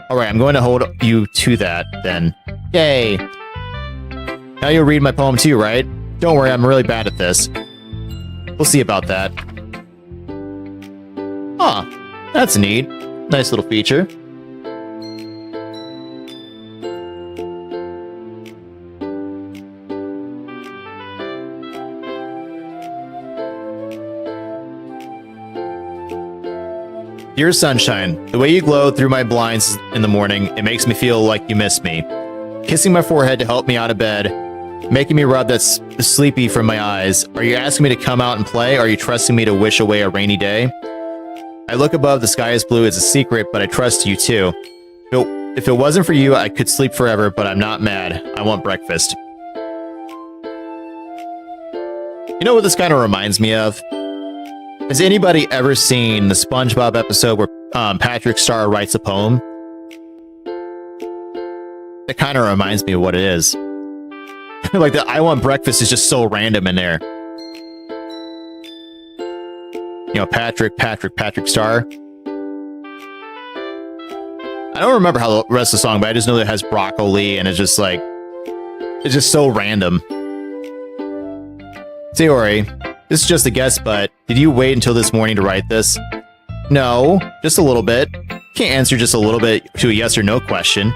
Alright, I'm going to hold you to that, then. Yay! Now you'll read my poem too, right? Don't worry, I'm really bad at this. We'll see about that. Huh, that's neat. Nice little feature. Dear Sunshine, the way you glow through my blinds in the morning, it makes me feel like you miss me. Kissing my forehead to help me out of bed, making me rub that sleepy from my eyes. Are you asking me to come out and play? Are you trusting me to wish away a rainy day? I look above, the sky is blue, it's a secret, but I trust you too. If it wasn't for you, I could sleep forever, but I'm not mad. I want breakfast. You know what this kind of reminds me of? Has anybody ever seen the SpongeBob episode where Patrick Star writes a poem? That kind of reminds me of what it is. Like the I want breakfast is just so random in there. You know, Patrick Star. I don't remember how the rest of the song, but I just know that it has broccoli and it's just like, it's just so random. Sayori, this is just a guess, but did you wait until this morning to write this? No, just a little bit. Can't answer just a little bit to a yes or no question.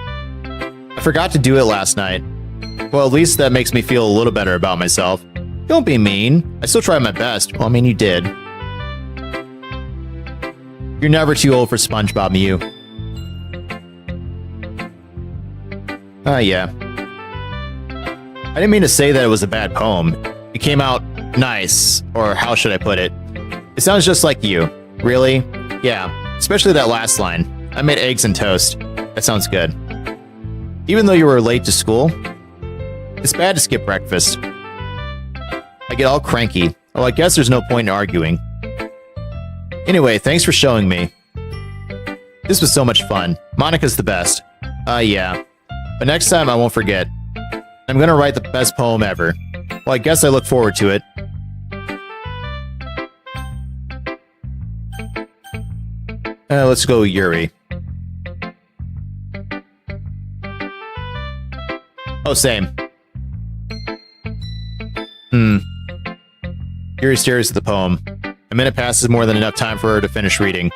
I forgot to do it last night. Well, at least that makes me feel a little better about myself. Don't be mean. I still tried my best. Well, I mean, you did. You're never too old for SpongeBob, Mew. Yeah. I didn't mean to say that it was a bad poem. It came out nice, or how should I put it? It sounds just like you. Really? Yeah, especially that last line. I made eggs and toast. That sounds good. Even though you were late to school, it's bad to skip breakfast. I get all cranky. Well, I guess there's no point in arguing. Anyway, thanks for showing me. This was so much fun. Monica's the best. Yeah. But next time I won't forget. I'm gonna write the best poem ever. Well, I guess I look forward to it. Let's go, Yuri. Oh, same. Yuri stares at the poem. A minute passes, more than enough time for her to finish reading.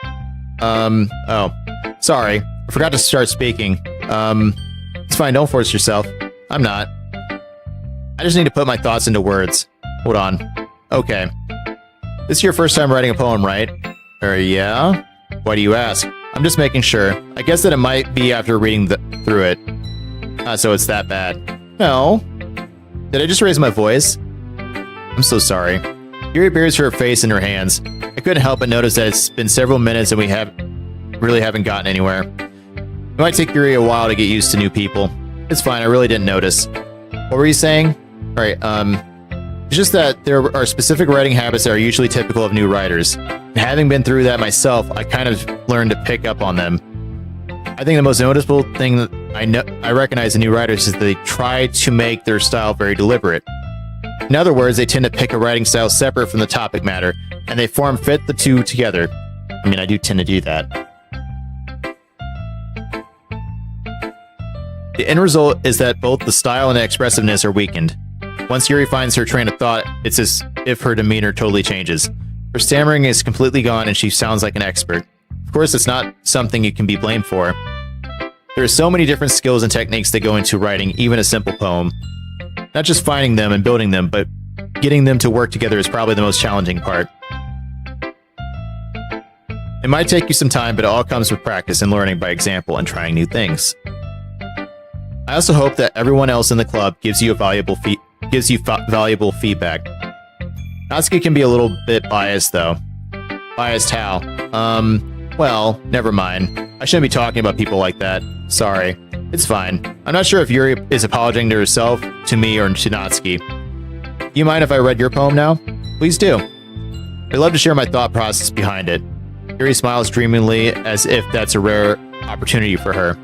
Oh. Sorry. I forgot to start speaking. It's fine, don't force yourself. I'm not. I just need to put my thoughts into words. Hold on. Okay. This is your first time writing a poem, right? Yeah? Why do you ask? I'm just making sure. I guess that it might be after reading through it. So it's that bad. No. Did I just raise my voice? I'm so sorry. Yuri buries her face in her hands. I couldn't help but notice that it's been several minutes and we really haven't gotten anywhere. It might take Yuri a while to get used to new people. It's fine, I really didn't notice. What were you saying? Alright, it's just that there are specific writing habits that are usually typical of new writers. And having been through that myself, I kind of learned to pick up on them. I think the most noticeable thing that I recognize in new writers is that they try to make their style very deliberate. In other words, they tend to pick a writing style separate from the topic matter, and they fit the two together. I mean, I do tend to do that. The end result is that both the style and the expressiveness are weakened. Once Yuri finds her train of thought, it's as if her demeanor totally changes. Her stammering is completely gone and she sounds like an expert. Of course, it's not something you can be blamed for. There are so many different skills and techniques that go into writing even a simple poem. Not just finding them and building them, but getting them to work together is probably the most challenging part. It might take you some time, but it all comes with practice and learning by example and trying new things. I also hope that everyone else in the club gives you valuable feedback. Natsuki can be a little bit biased, though. Biased how? Well, never mind. I shouldn't be talking about people like that. Sorry. It's fine. I'm not sure if Yuri is apologizing to herself, to me, or to Natsuki. Do you mind if I read your poem now? Please do. I'd love to share my thought process behind it. Yuri smiles dreamingly, as if that's a rare opportunity for her.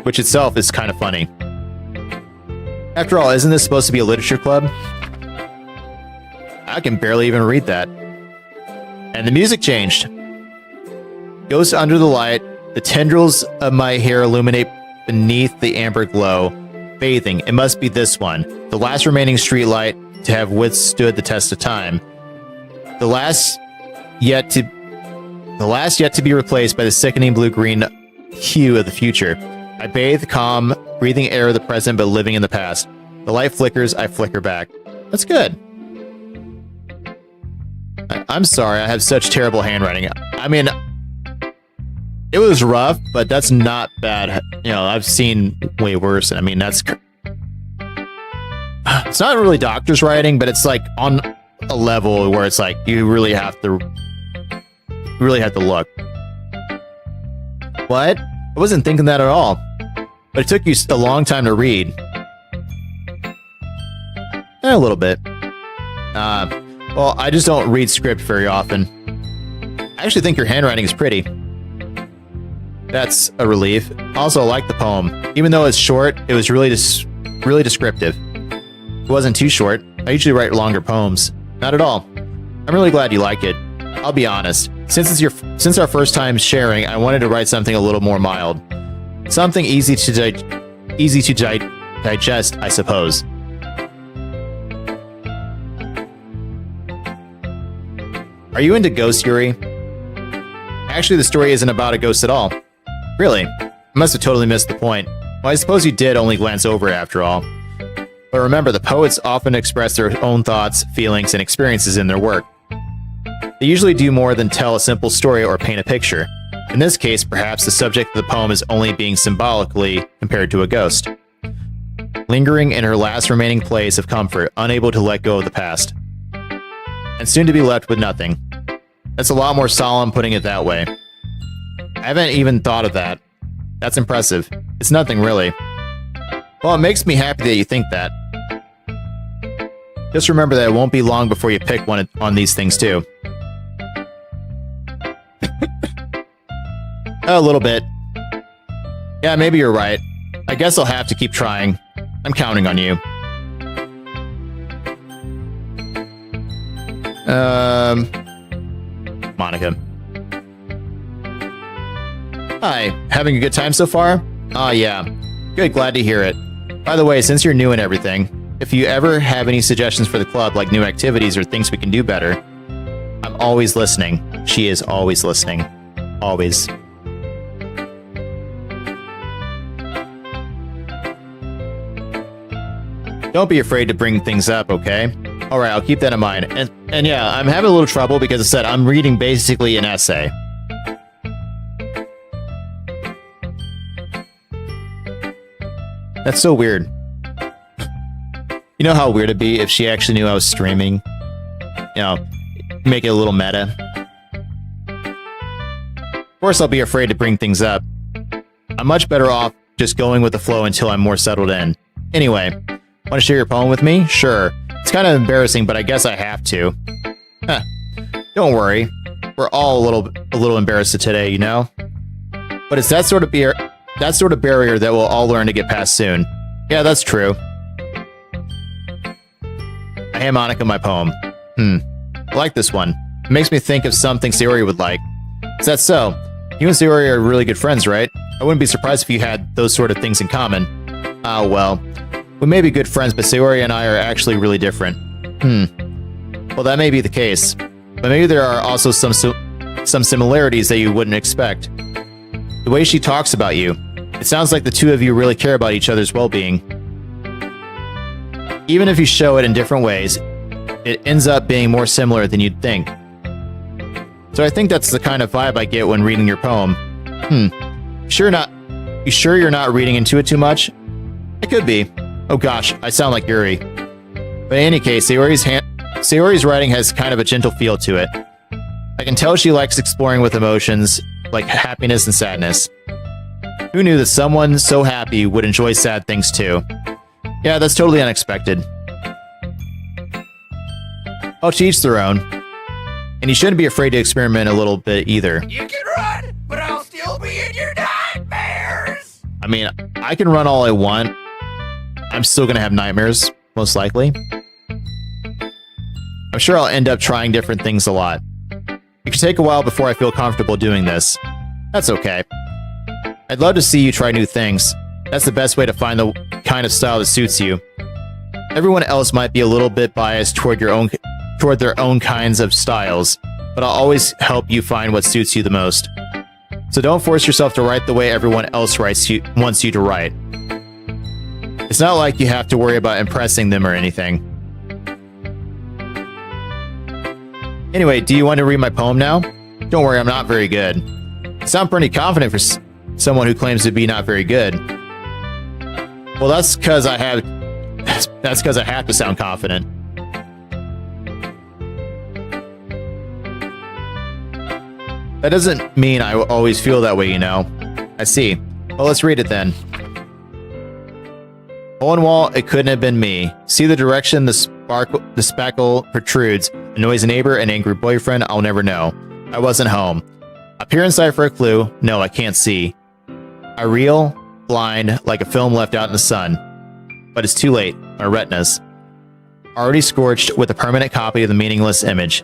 Which itself is kind of funny. After all, isn't this supposed to be a literature club? I can barely even read that. And the music changed. Ghost Under the Light The tendrils of my hair illuminate beneath the amber glow. Bathing. It must be this one. The last remaining streetlight to have withstood the test of time. The last yet to be replaced by the sickening blue-green hue of the future. I bathe, calm, breathing air of the present but living in the past. The light flickers, I flicker back. That's good. I'm sorry, I have such terrible handwriting. I mean, it was rough, but that's not bad. You know, I've seen way worse. I mean, it's not really doctor's writing, but it's like on a level where it's like you really have to look. What? I wasn't thinking that at all. But it took you a long time to read. A little bit. Well, I just don't read script very often. I actually think your handwriting is pretty. That's a relief. Also, I like the poem. Even though it's short, it was really descriptive. It wasn't too short. I usually write longer poems. Not at all. I'm really glad you like it. I'll be honest. Since our first time sharing, I wanted to write something a little more mild. Something easy to digest, I suppose. Are you into ghosts, Yuri? Actually, the story isn't about a ghost at all. Really? I must have totally missed the point. Well, I suppose you did only glance over it after all. But remember, the poets often express their own thoughts, feelings, and experiences in their work. They usually do more than tell a simple story or paint a picture. In this case, perhaps the subject of the poem is only being symbolically compared to a ghost. Lingering in her last remaining place of comfort, unable to let go of the past. And soon to be left with nothing. That's a lot more solemn putting it that way. I haven't even thought of that. That's impressive. It's nothing really. Well, it makes me happy that you think that. Just remember that it won't be long before you pick one on these things too. A little bit. Yeah, maybe you're right. I guess I'll have to keep trying. I'm counting on you. Monica. Hi, having a good time so far? Oh yeah. Good, glad to hear it. By the way, since you're new and everything, if you ever have any suggestions for the club, like new activities or things we can do better, I'm always listening. She is always listening. Always. Don't be afraid to bring things up, okay? Alright, I'll keep that in mind. And yeah, I'm having a little trouble because I said I'm reading basically an essay. That's so weird. You know how weird it'd be if she actually knew I was streaming? You know, make it a little meta. Of course I'll be afraid to bring things up. I'm much better off just going with the flow until I'm more settled in. Anyway, want to share your poem with me? Sure. It's kind of embarrassing, but I guess I have to. Huh. Don't worry. We're all a little embarrassed today, you know? But it's that sort of barrier that we'll all learn to get past soon. Yeah, that's true. I hand Monica my poem. I like this one. It makes me think of something Sayori would like. Is that so? You and Sayori are really good friends, right? I wouldn't be surprised if you had those sort of things in common. Oh, well. We may be good friends, but Sayori and I are actually really different. Well, that may be the case. But maybe there are also some similarities that you wouldn't expect. The way she talks about you. It sounds like the two of you really care about each other's well-being. Even if you show it in different ways, it ends up being more similar than you'd think. So I think that's the kind of vibe I get when reading your poem. You sure you're not reading into it too much? It could be. Oh gosh, I sound like Yuri. But in any case, Sayori's writing has kind of a gentle feel to it. I can tell she likes exploring with emotions, like happiness and sadness. Who knew that someone so happy would enjoy sad things too? Yeah, that's totally unexpected. Oh, to each their own. And you shouldn't be afraid to experiment a little bit either. You can run, but I'll still be in your nightmares! I mean, I can run all I want. I'm still gonna have nightmares, most likely. I'm sure I'll end up trying different things a lot. It could take a while before I feel comfortable doing this. That's okay. I'd love to see you try new things. That's the best way to find the kind of style that suits you. Everyone else might be a little bit biased toward their own kinds of styles, but I'll always help you find what suits you the most. So don't force yourself to write the way everyone else wants you to write. It's not like you have to worry about impressing them or anything. Anyway, do you want to read my poem now? Don't worry, I'm not very good. I sound pretty confident for someone who claims to be not very good. Well, that's because I have to sound confident. That doesn't mean I always feel that way, you know. I see. Well, let's read it then. Hole in wall, it couldn't have been me. See the direction the spackle protrudes. Annoys a neighbor, an angry boyfriend, I'll never know. I wasn't home. I peer inside for a clue. No, I can't see. I reel, blind, like a film left out in the sun. But it's too late. My retinas. Already scorched with a permanent copy of the meaningless image.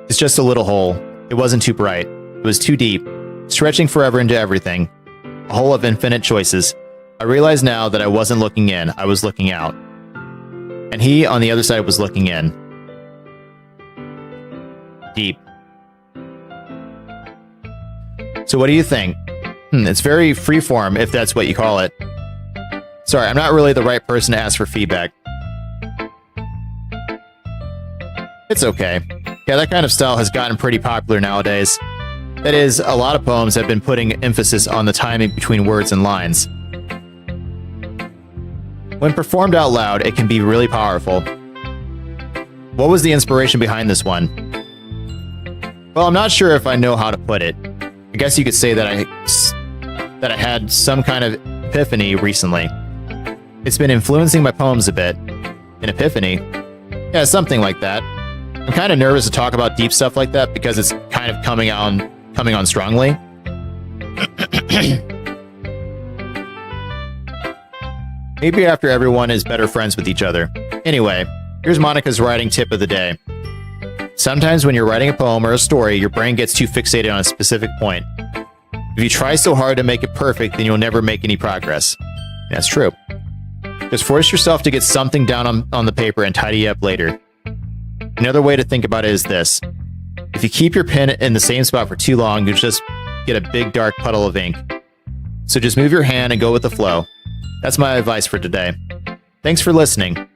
It's just a little hole. It wasn't too bright. It was too deep, stretching forever into everything. A hole of infinite choices. I realize now that I wasn't looking in, I was looking out. And he, on the other side, was looking in. Deep. So what do you think? It's very freeform, if that's what you call it. Sorry, I'm not really the right person to ask for feedback. It's okay. Yeah, that kind of style has gotten pretty popular nowadays. That is, a lot of poems have been putting emphasis on the timing between words and lines. When performed out loud, it can be really powerful. What was the inspiration behind this one? Well, I'm not sure if I know how to put it. I guess you could say that I had some kind of epiphany recently. It's been influencing my poems a bit. An epiphany? Yeah, something like that. I'm kind of nervous to talk about deep stuff like that because it's kind of coming on strongly. Maybe after everyone is better friends with each other. Anyway, here's Monica's writing tip of the day. Sometimes when you're writing a poem or a story, your brain gets too fixated on a specific point. If you try so hard to make it perfect, then you'll never make any progress. That's true. Just force yourself to get something down on the paper and tidy up later. Another way to think about it is this. If you keep your pen in the same spot for too long, you'll just get a big dark puddle of ink. So just move your hand and go with the flow. That's my advice for today. Thanks for listening.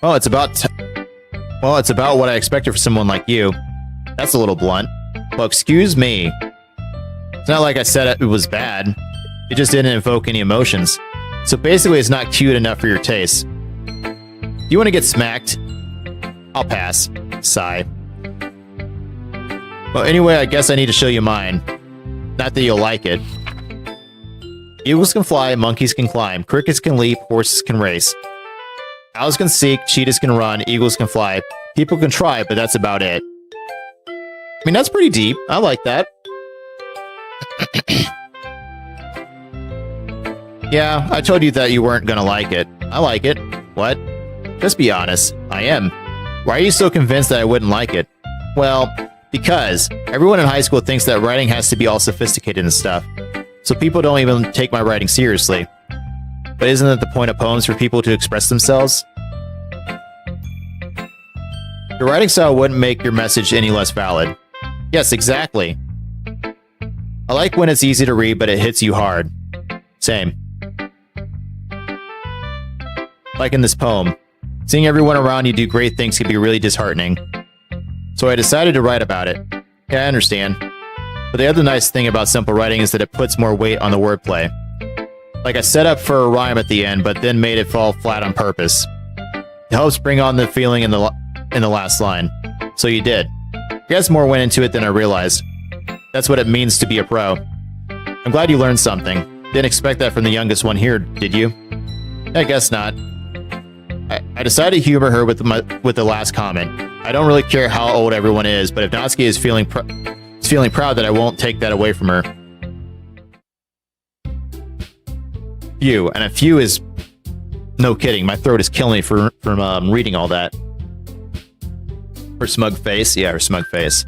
Well, it's about what I expected for someone like you. That's a little blunt. Well, excuse me. It's not like I said it was bad. It just didn't evoke any emotions. So basically, it's not cute enough for your taste. Do you want to get smacked? I'll pass. Sigh. Well, anyway, I guess I need to show you mine. Not that you'll like it. Eagles can fly, monkeys can climb, crickets can leap, horses can race. Owls can seek, cheetahs can run, eagles can fly. People can try, but that's about it. I mean, that's pretty deep. I like that. Yeah, I told you that you weren't gonna like it. I like it. What? Just be honest. I am. Why are you so convinced that I wouldn't like it? Well, because everyone in high school thinks that writing has to be all sophisticated and stuff. So people don't even take my writing seriously. But isn't it the point of poems for people to express themselves? Your writing style wouldn't make your message any less valid. Yes, exactly. I like when it's easy to read, but it hits you hard. Same. Like in this poem, seeing everyone around you do great things can be really disheartening. So I decided to write about it. Yeah, I understand. But the other nice thing about simple writing is that it puts more weight on the wordplay. Like I set up for a rhyme at the end, but then made it fall flat on purpose. It helps bring on the feeling in the last line. So you did. I guess more went into it than I realized. That's what it means to be a pro. I'm glad you learned something. Didn't expect that from the youngest one here, did you? I guess not. I decided to humor her with the last comment. I don't really care how old everyone is, but if Natsuki is feeling proud that I won't take that away from her. Phew, and a few is... No kidding, my throat is killing me from reading all that. Her smug face? Yeah, her smug face.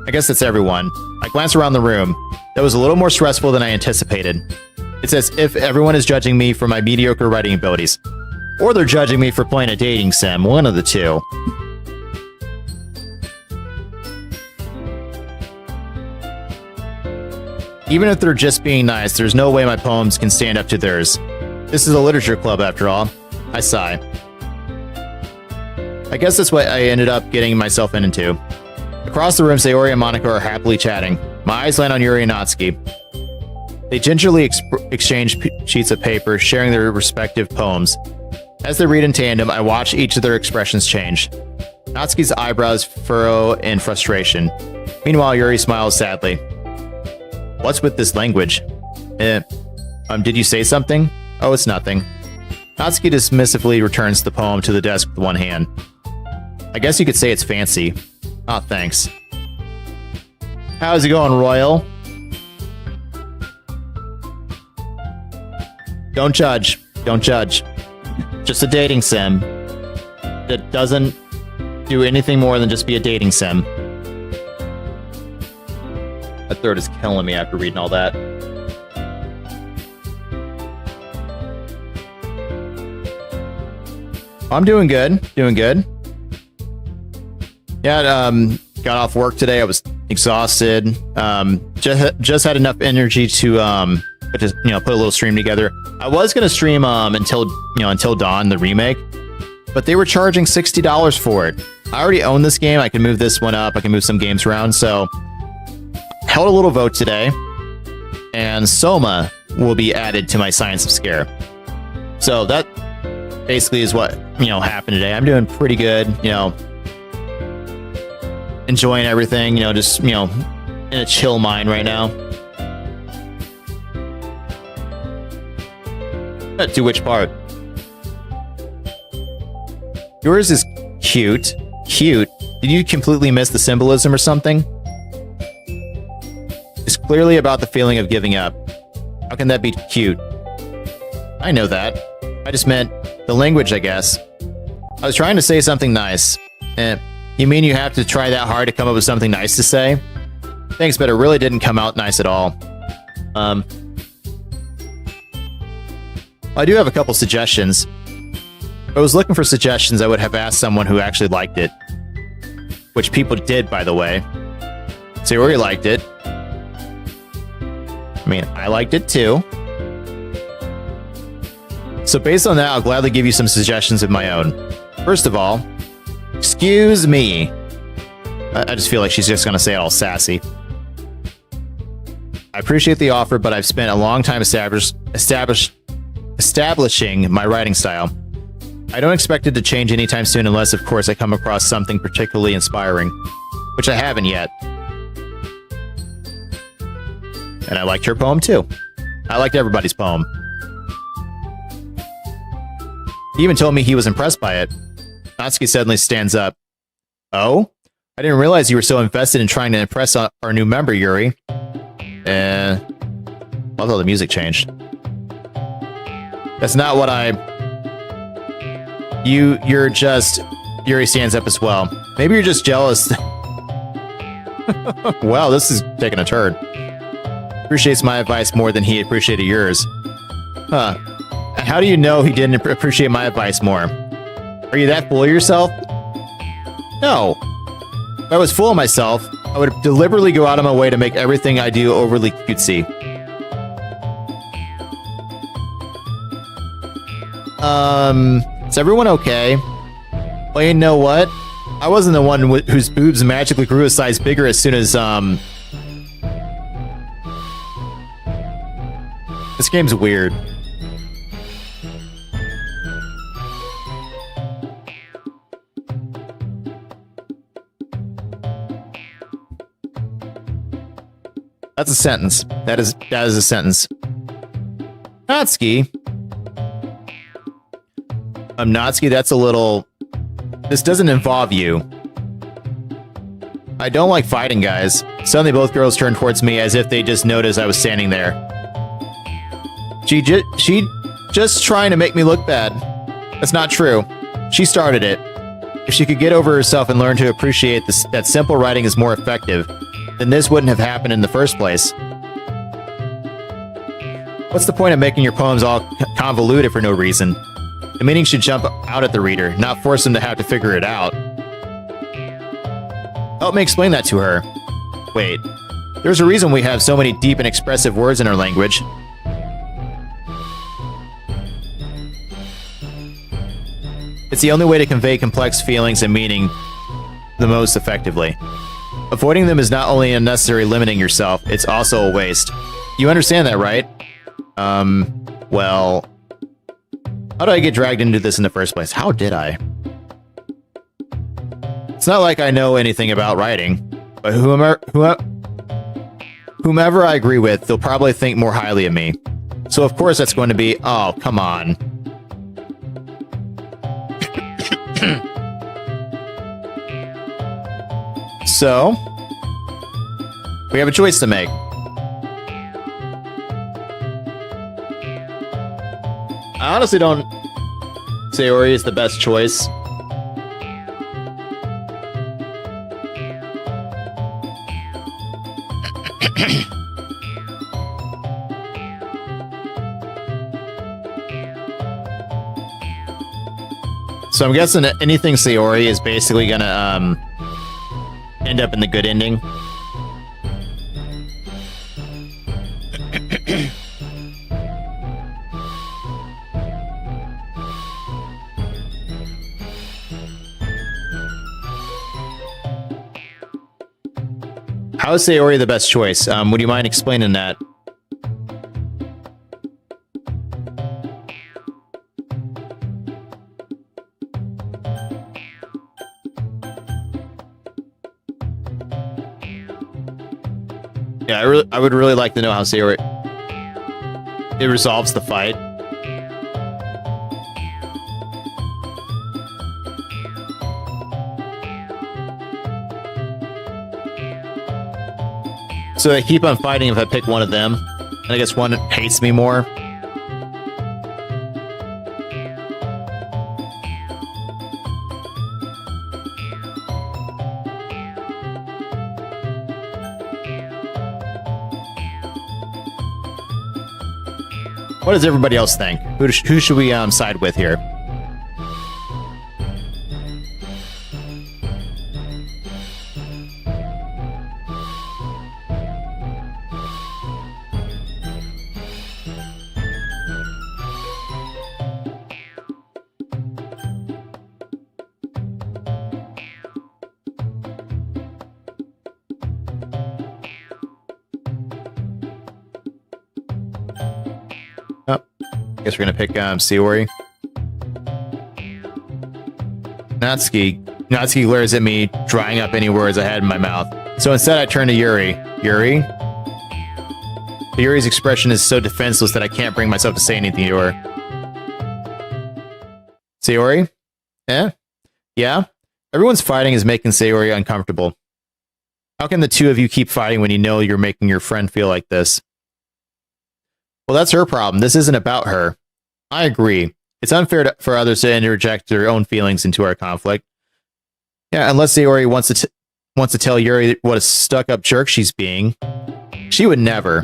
I guess that's everyone. I glance around the room. That was a little more stressful than I anticipated. It's as if everyone is judging me for my mediocre writing abilities. Or they're judging me for playing a dating sim, one of the two. Even if they're just being nice, there's no way my poems can stand up to theirs. This is a literature club after all. I sigh. I guess that's what I ended up getting myself into. Across the room, Sayori and Monica are happily chatting. My eyes land on Yuri and Natsuki. They gingerly exchange sheets of paper, sharing their respective poems. As they read in tandem, I watch each of their expressions change. Natsuki's eyebrows furrow in frustration. Meanwhile, Yuri smiles sadly. What's with this language? Did you say something? Oh, it's nothing. Natsuki dismissively returns the poem to the desk with one hand. I guess you could say it's fancy. Aw, thanks. How's it going, Royal? Don't judge. Don't judge. Just a dating sim. That doesn't do anything more than just be a dating sim. That throat is killing me after reading all that. I'm doing good. Doing good. Yeah, got off work today. I was exhausted. Just had enough energy to put a little stream together. I was gonna stream until dawn, the remake, but they were charging $60 for it. I already own this game. I can move this one up. I can move some games around. So held a little vote today, and Soma will be added to my Science of Scare. So that basically is what happened today. I'm doing pretty good. Enjoying everything. Just in a chill mind right now. To which part? Yours is cute. Cute? Did you completely miss the symbolism or something? It's clearly about the feeling of giving up. How can that be cute? I know that. I just meant the language, I guess. I was trying to say something nice. You mean you have to try that hard to come up with something nice to say? Thanks, but it really didn't come out nice at all. I do have a couple suggestions. If I was looking for suggestions, I would have asked someone who actually liked it. Which people did, by the way. Sayori liked it. I mean, I liked it too. So based on that, I'll gladly give you some suggestions of my own. First of all, excuse me. I just feel like she's just going to say it all sassy. I appreciate the offer, but I've spent a long time establishing my writing style. I don't expect it to change anytime soon unless, of course, I come across something particularly inspiring, which I haven't yet. And I liked her poem too. I liked everybody's poem. He even told me he was impressed by it. Natsuki suddenly stands up. Oh? I didn't realize you were so invested in trying to impress our new member, Yuri. Although the music changed. That's not what You're just... Yuri stands up as well. Maybe you're just jealous. Wow, this is taking a turn. Appreciates my advice more than he appreciated yours. Huh. How do you know he didn't appreciate my advice more? Are you that full of yourself? No. If I was full of myself, I would deliberately go out of my way to make everything I do overly cutesy. Is everyone okay? Well, you know what? I wasn't the one whose boobs magically grew a size bigger as soon as, This game's weird. That's a sentence. That is a sentence. Natsuki. Natsuki, that's a little... This doesn't involve you. I don't like fighting, guys. Suddenly both girls turned towards me as if they just noticed I was standing there. She just trying to make me look bad. That's not true. She started it. If she could get over herself and learn to appreciate this, that simple writing is more effective, then this wouldn't have happened in the first place. What's the point of making your poems all convoluted for no reason? The meaning should jump out at the reader, not force them to have to figure it out. Help me explain that to her. Wait, there's a reason we have so many deep and expressive words in our language. It's the only way to convey complex feelings and meaning the most effectively. Avoiding them is not only unnecessary limiting yourself, it's also a waste. You understand that, right? Well... How did I get dragged into this in the first place? How did I? It's not like I know anything about writing, but whomever I agree with, they'll probably think more highly of me. So of course that's going to be, oh, come on. So, we have a choice to make. I honestly don't say Ori is the best choice. So I'm guessing that anything Sayori is basically gonna end up in the good ending. How is Sayori the best choice? Would you mind explaining that? Yeah, I would really like to know how Sayori it resolves the fight. So they keep on fighting if I pick one of them. And I guess one hates me more. What does everybody else think? Who should we side with here? Guess we're gonna pick Sayori. Natsuki glares at me, drying up any words I had in my mouth. So instead I turn to Yuri. Yuri? Yuri's expression is so defenseless that I can't bring myself to say anything to her. Sayori? Eh? Yeah? Everyone's fighting is making Sayori uncomfortable. How can the two of you keep fighting when you know you're making your friend feel like this? Well, that's her problem. This isn't about her. I agree. It's unfair for others to interject their own feelings into our conflict. Yeah, unless Sayori wants to tell Yuri what a stuck-up jerk she's being. She would never.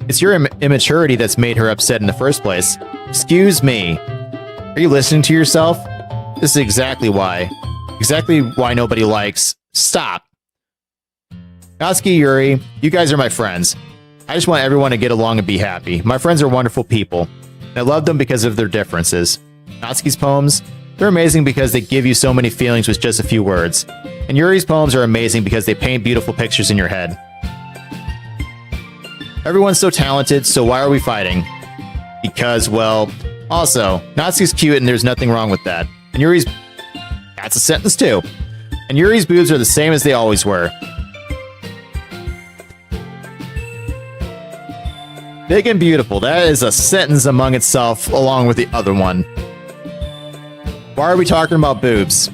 It's your immaturity that's made her upset in the first place. Excuse me. Are you listening to yourself? This is exactly why. Exactly why nobody likes... Stop. Natsuki, Yuri, you guys are my friends. I just want everyone to get along and be happy. My friends are wonderful people. And I love them because of their differences. Natsuki's poems, they're amazing because they give you so many feelings with just a few words. And Yuri's poems are amazing because they paint beautiful pictures in your head. Everyone's so talented, so why are we fighting? Because, well, also, Natsuki's cute and there's nothing wrong with that. And Yuri's... That's a sentence too. And Yuri's boobs are the same as they always were. Big and beautiful. That is a sentence among itself, along with the other one. Why are we talking about boobs?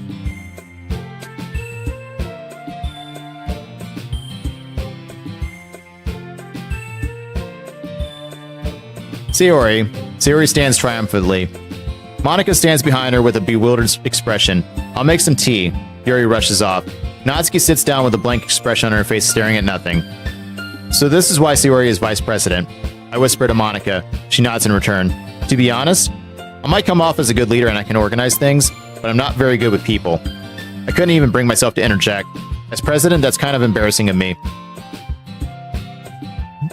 Sayori stands triumphantly. Monica stands behind her with a bewildered expression. I'll make some tea. Yuri rushes off. Natsuki sits down with a blank expression on her face, staring at nothing. So this is why Sayori is vice president. I whisper to Monica. She nods in return. To be honest, I might come off as a good leader and I can organize things, but I'm not very good with people. I couldn't even bring myself to interject. As president, that's kind of embarrassing of me.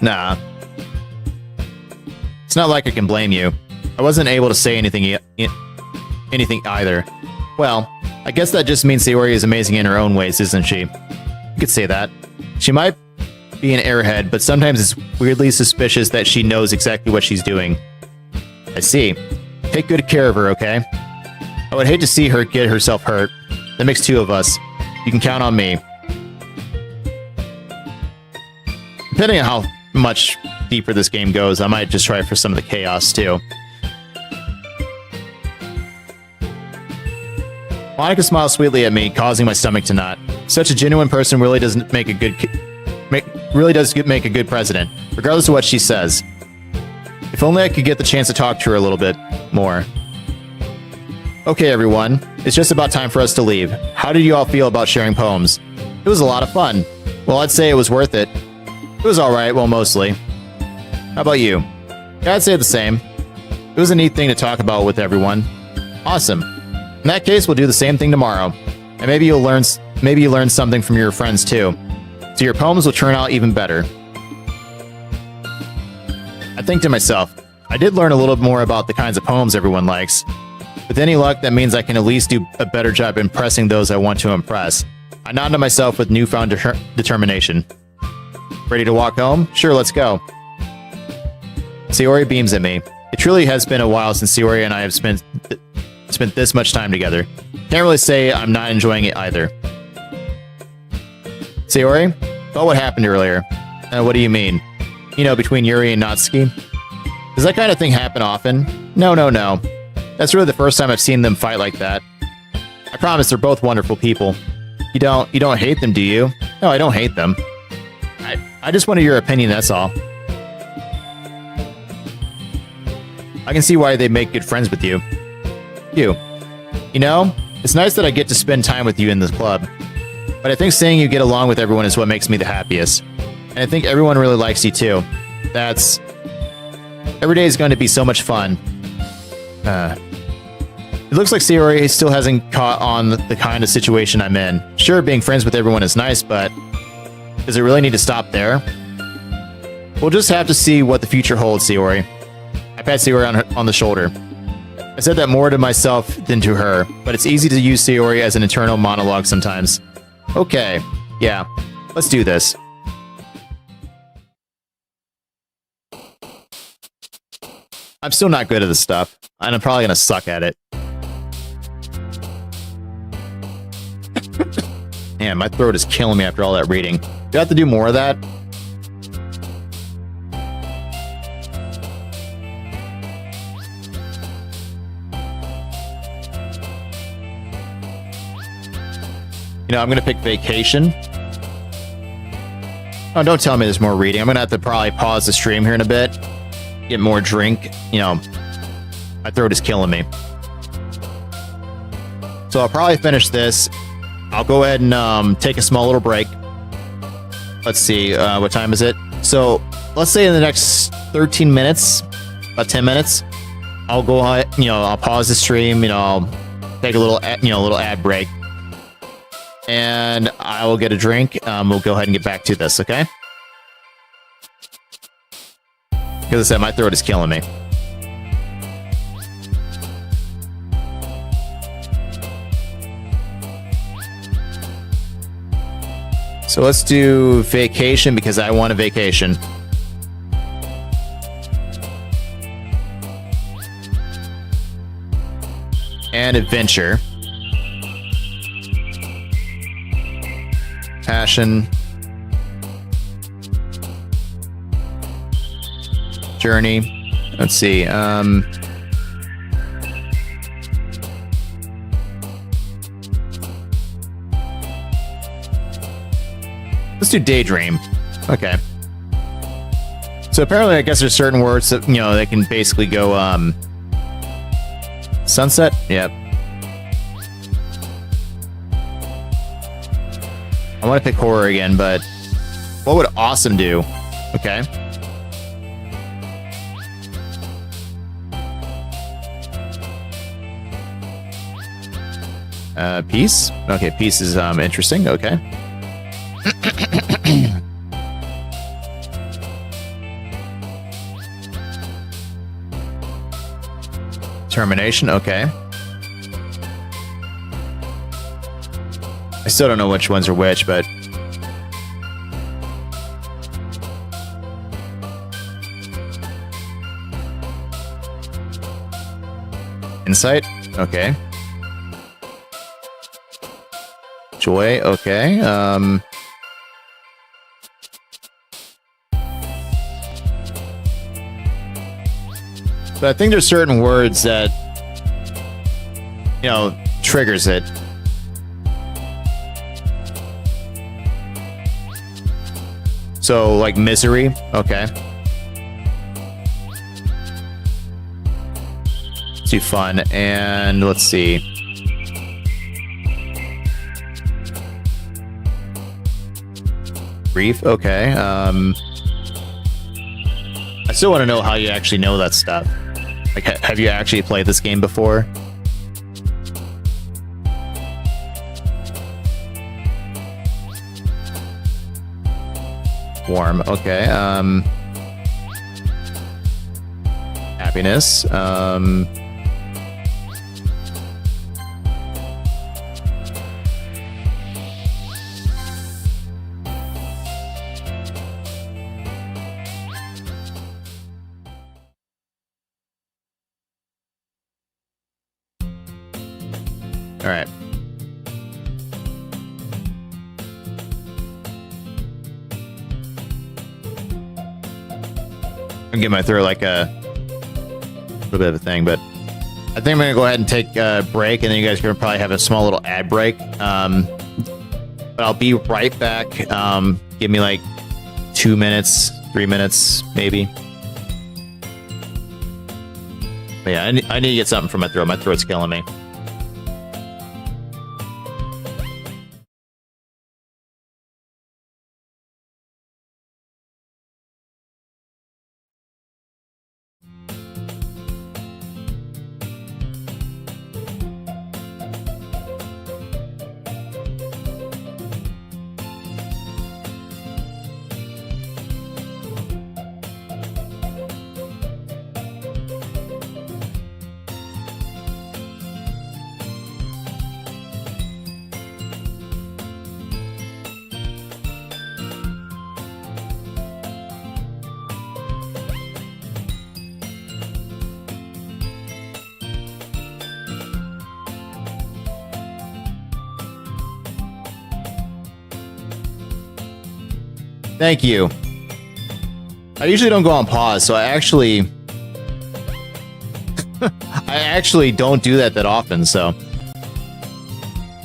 Nah. It's not like I can blame you. I wasn't able to say anything either. Well, I guess that just means Sayori is amazing in her own ways, isn't she? You could say that. She might be an airhead, but sometimes it's weirdly suspicious that she knows exactly what she's doing. I see. Take good care of her, okay? I would hate to see her get herself hurt. That makes two of us. You can count on me. Depending on how much deeper this game goes, I might just try for some of the chaos, too. Monica smiles sweetly at me, causing my stomach to knot. Such a genuine person really does make a good president, regardless of what she says. If only I could get the chance to talk to her a little bit more. Okay, everyone. It's just about time for us to leave. How did you all feel about sharing poems? It was a lot of fun. Well, I'd say it was worth it. It was alright, well, mostly. How about you? Yeah, I'd say the same. It was a neat thing to talk about with everyone. Awesome. In that case, we'll do the same thing tomorrow. And maybe you learn something from your friends too. So your poems will turn out even better. I think to myself, I did learn a little more about the kinds of poems everyone likes. With any luck, that means I can at least do a better job impressing those I want to impress. I nod to myself with newfound determination. Ready to walk home? Sure, let's go. Sayori beams at me. It truly has been a while since Sayori and I have spent this much time together. Can't really say I'm not enjoying it either. Sayori? About what happened earlier. What do you mean? You know, between Yuri and Natsuki? Does that kind of thing happen often? No. That's really the first time I've seen them fight like that. I promise they're both wonderful people. You don't hate them, do you? No, I don't hate them. I just wanted your opinion, that's all. I can see why they make good friends with you. You know, it's nice that I get to spend time with you in this club. But I think seeing you get along with everyone is what makes me the happiest. And I think everyone really likes you too. Every day is going to be so much fun. It looks like Sayori still hasn't caught on the kind of situation I'm in. Sure, being friends with everyone is nice, but does it really need to stop there? We'll just have to see what the future holds, Sayori. I pat Sayori on the shoulder. I said that more to myself than to her, but it's easy to use Sayori as an internal monologue sometimes. Okay, yeah, let's do this. I'm still not good at this stuff, and I'm probably gonna suck at it. Man, my throat is killing me after all that reading. Do I have to do more of that? You know, I'm going to pick vacation. Oh, don't tell me there's more reading. I'm going to have to probably pause the stream here in a bit. Get more drink. You know, my throat is killing me. So I'll probably finish this. I'll go ahead and take a small little break. Let's see, what time is it? So let's say in the next 13 minutes, about 10 minutes, I'll go ahead, I'll pause the stream, I'll take a little, little ad break. And I will get a drink. We'll go ahead and get back to this, okay? Because I said, my throat is killing me. So let's do vacation because I want a vacation. And adventure. Passion. Journey. Let's see. Let's do daydream. Okay. So apparently, I guess there's certain words that, they can basically go, Sunset? Yep. I want to pick horror again, but what would awesome do? Okay. Peace? Okay, peace is interesting. Okay. Termination, okay. I still don't know which ones are which, but insight, okay. Joy, okay. But I think there's certain words that, you know, triggers it. So, like misery, okay. Too fun, and let's see. Grief, okay. I still want to know how you actually know that stuff. Like, have you actually played this game before? Warm, okay. Happiness. All right. I'm gonna throw like a little bit of a thing, but I think I'm gonna go ahead and take a break, and then you guys can probably have a small little ad break. But I'll be right back. Give me like 2 minutes, 3 minutes, maybe. But yeah, I need to get something for my throat. My throat's killing me. Thank you. I usually don't go on pause, so I actually don't do that often, so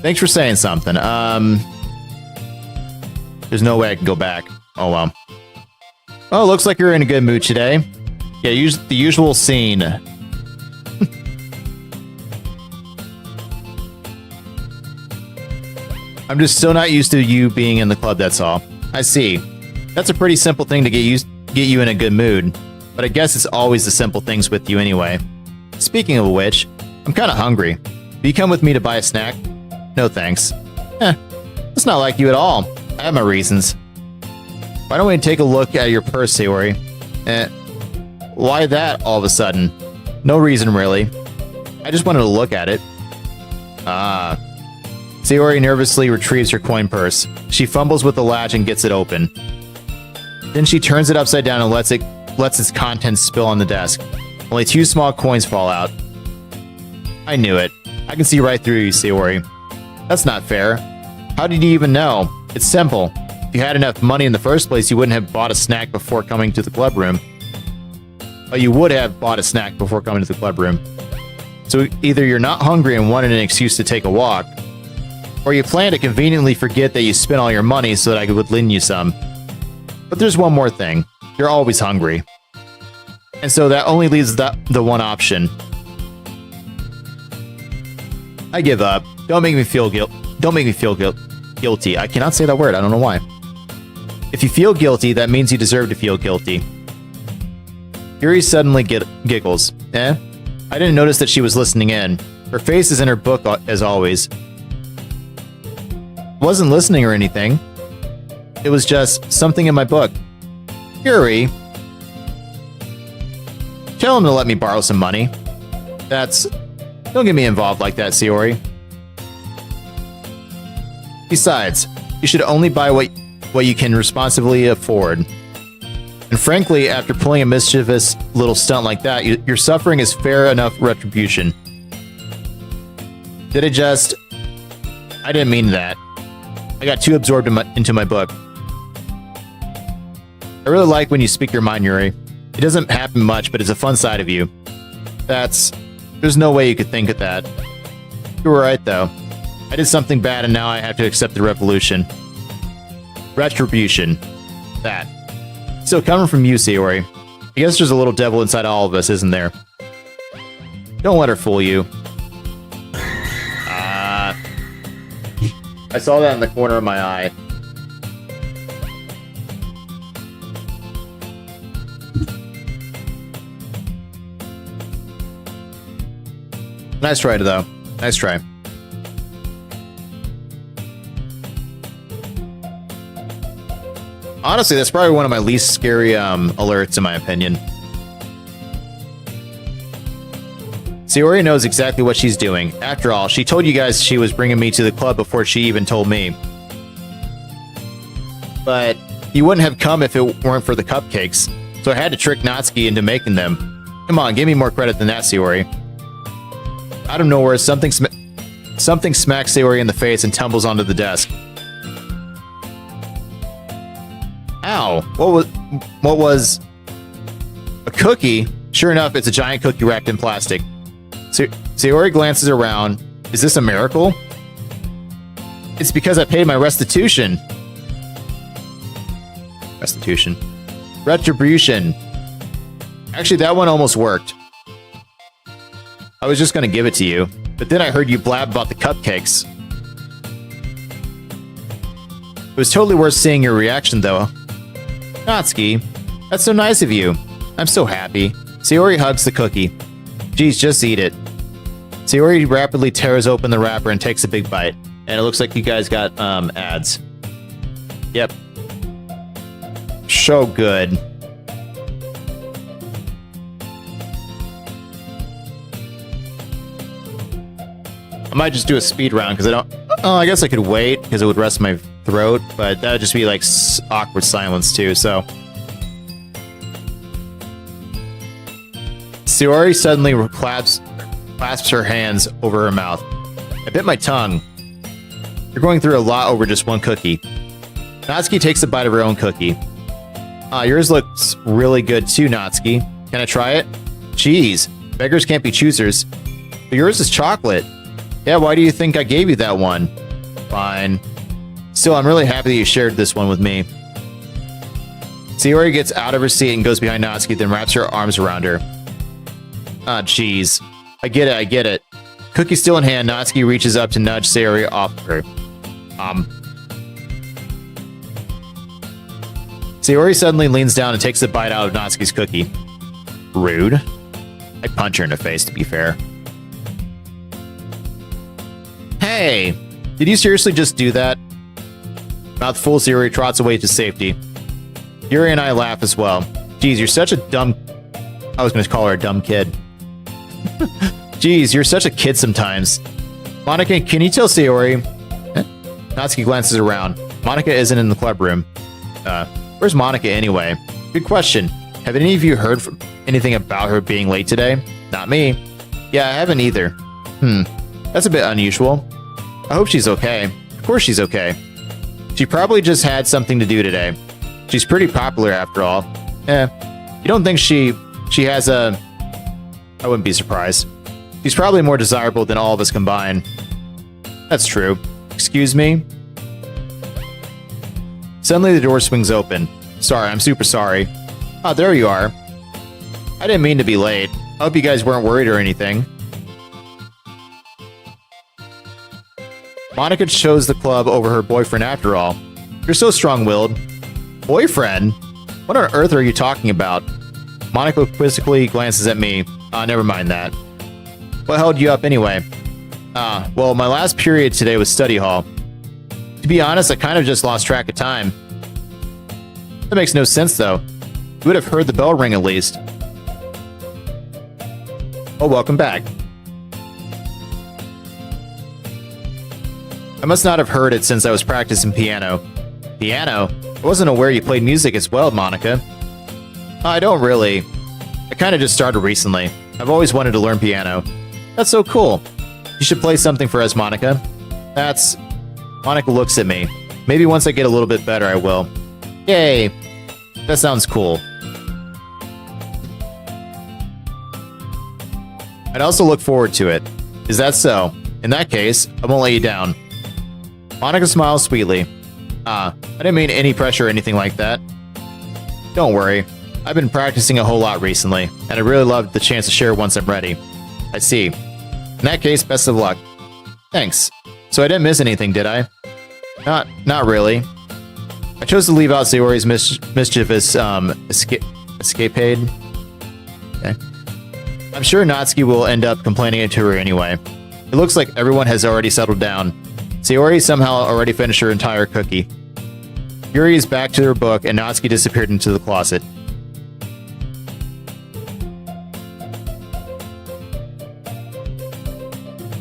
thanks for saying something. There's no way I can go back. Oh well. Oh, looks like you're in a good mood today. Yeah, use the usual scene. I'm just still not used to you being in the club, that's all. I see. That's a pretty simple thing to get you in a good mood, but I guess it's always the simple things with you anyway. Speaking of which, I'm kind of hungry. Will you come with me to buy a snack? No thanks. That's not like you at all. I have my reasons. Why don't we take a look at your purse, Sayori? Why that all of a sudden? No reason really. I just wanted to look at it. Ah. Sayori nervously retrieves her coin purse. She fumbles with the latch and gets it open. Then she turns it upside down and lets its contents spill on the desk. Only 2 small coins fall out. I knew it. I can see right through you, Sayori. That's not fair. How did you even know? It's simple. If you had enough money in the first place, you wouldn't have bought a snack before coming to the club room. But you would have bought a snack before coming to the club room. So either you're not hungry and wanted an excuse to take a walk, or you plan to conveniently forget that you spent all your money so that I would lend you some. But there's one more thing. You're always hungry. And so that only leaves the one option. I give up. Don't make me feel guilty. I cannot say that word. I don't know why. If you feel guilty, that means you deserve to feel guilty. Yuri suddenly giggles. Eh? I didn't notice that she was listening in. Her face is in her book as always. Wasn't listening or anything. It was just something in my book. Yuri. Tell him to let me borrow some money. Don't get me involved like that, Sayori. Besides, you should only buy what you can responsibly afford. And frankly, after pulling a mischievous little stunt like that, your suffering is fair enough retribution. I didn't mean that. I got too absorbed into my book. I really like when you speak your mind, Yuri. It doesn't happen much, but it's a fun side of you. There's no way you could think of that. You were right, though. I did something bad and now I have to accept the retribution. That. So coming from you, Sayori, I guess there's a little devil inside all of us, isn't there? Don't let her fool you. I saw that in the corner of my eye. Nice try, though. Nice try. Honestly, that's probably one of my least scary alerts, in my opinion. Sayori knows exactly what she's doing. After all, she told you guys she was bringing me to the club before she even told me. But you wouldn't have come if it weren't for the cupcakes, so I had to trick Natsuki into making them. Come on, give me more credit than that, Sayori. Out of nowhere, something smacks Sayori in the face and tumbles onto the desk. Ow! What was a cookie? Sure enough, it's a giant cookie wrapped in plastic. Sayori glances around. Is this a miracle? It's because I paid my restitution. Retribution. Actually, that one almost worked. I was just gonna give it to you, but then I heard you blab about the cupcakes. It was totally worth seeing your reaction, though. Natsuki, that's so nice of you. I'm so happy. Sayori hugs the cookie. Geez, just eat it. Sayori rapidly tears open the wrapper and takes a big bite. And it looks like you guys got ads. Yep. So good. I might just do a speed round because I don't. Oh, I guess I could wait because it would rest my throat, but that would just be like awkward silence too. So, Sayori suddenly clasps her hands over her mouth. I bit my tongue. You're going through a lot over just one cookie. Natsuki takes a bite of her own cookie. Yours looks really good too, Natsuki. Can I try it? Jeez, beggars can't be choosers. But yours is chocolate. Yeah, why do you think I gave you that one? Fine. Still, I'm really happy that you shared this one with me. Sayori gets out of her seat and goes behind Natsuki, then wraps her arms around her. Ah, jeez. I get it. Cookie still in hand, Natsuki reaches up to nudge Sayori off of her. Sayori suddenly leans down and takes a bite out of Natsuki's cookie. Rude. I punch her in the face, to be fair. Hey! Did you seriously just do that? Mouthful, Sayori trots away to safety. Yuri and I laugh as well. Geez, you're such a dumb... I was going to call her a dumb kid. Geez, you're such a kid sometimes. Monika, can you tell Sayori? Natsuki glances around. Monika isn't in the club room. Where's Monika anyway? Good question. Have any of you heard anything about her being late today? Not me. Yeah, I haven't either. That's a bit unusual. I hope she's okay. Of course she's okay. She probably just had something to do today. She's pretty popular after all. You don't think she has a... I wouldn't be surprised. She's probably more desirable than all of us combined. That's true. Excuse me? Suddenly the door swings open. Sorry, I'm super sorry. Ah, there you are. I didn't mean to be late. I hope you guys weren't worried or anything. Monica chose the club over her boyfriend after all. You're so strong-willed. Boyfriend? What on earth are you talking about? Monica quizzically glances at me. Never mind that. What held you up anyway? Well, my last period today was study hall. To be honest, I kind of just lost track of time. That makes no sense, though. You would have heard the bell ring at least. Oh, welcome back. I must not have heard it since I was practicing piano. Piano? I wasn't aware you played music as well, Monica. I don't really. I kind of just started recently. I've always wanted to learn piano. That's so cool. You should play something for us, Monica. That's... Monica looks at me. Maybe once I get a little bit better, I will. Yay! That sounds cool. I'd also look forward to it. Is that so? In that case, I won't let you down. Monica smiles sweetly. I didn't mean any pressure or anything like that. Don't worry. I've been practicing a whole lot recently, and I really love the chance to share once I'm ready. I see. In that case, best of luck. Thanks. So I didn't miss anything, did I? Not really. I chose to leave out Sayori's mischievous escapade. Okay. I'm sure Natsuki will end up complaining to her anyway. It looks like everyone has already settled down. Sayori somehow already finished her entire cookie. Yuri is back to her book, and Natsuki disappeared into the closet.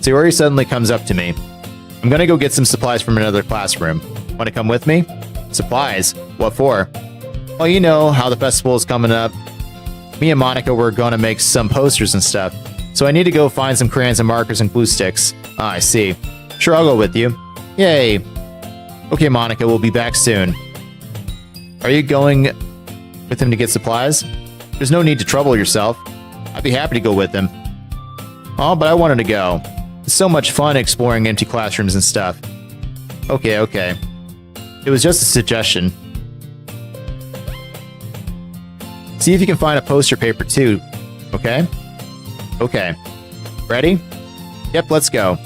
Sayori suddenly comes up to me. I'm gonna go get some supplies from another classroom. Wanna come with me? Supplies? What for? Well, you know how the festival is coming up. Me and Monica were gonna make some posters and stuff, so I need to go find some crayons and markers and glue sticks. I see. Sure, I'll go with you. Yay. Okay, Monica, we'll be back soon. Are you going with him to get supplies? There's no need to trouble yourself. I'd be happy to go with him. Oh, but I wanted to go. It's so much fun exploring empty classrooms and stuff. Okay. It was just a suggestion. See if you can find a poster paper too, okay? Okay. Ready? Yep, let's go.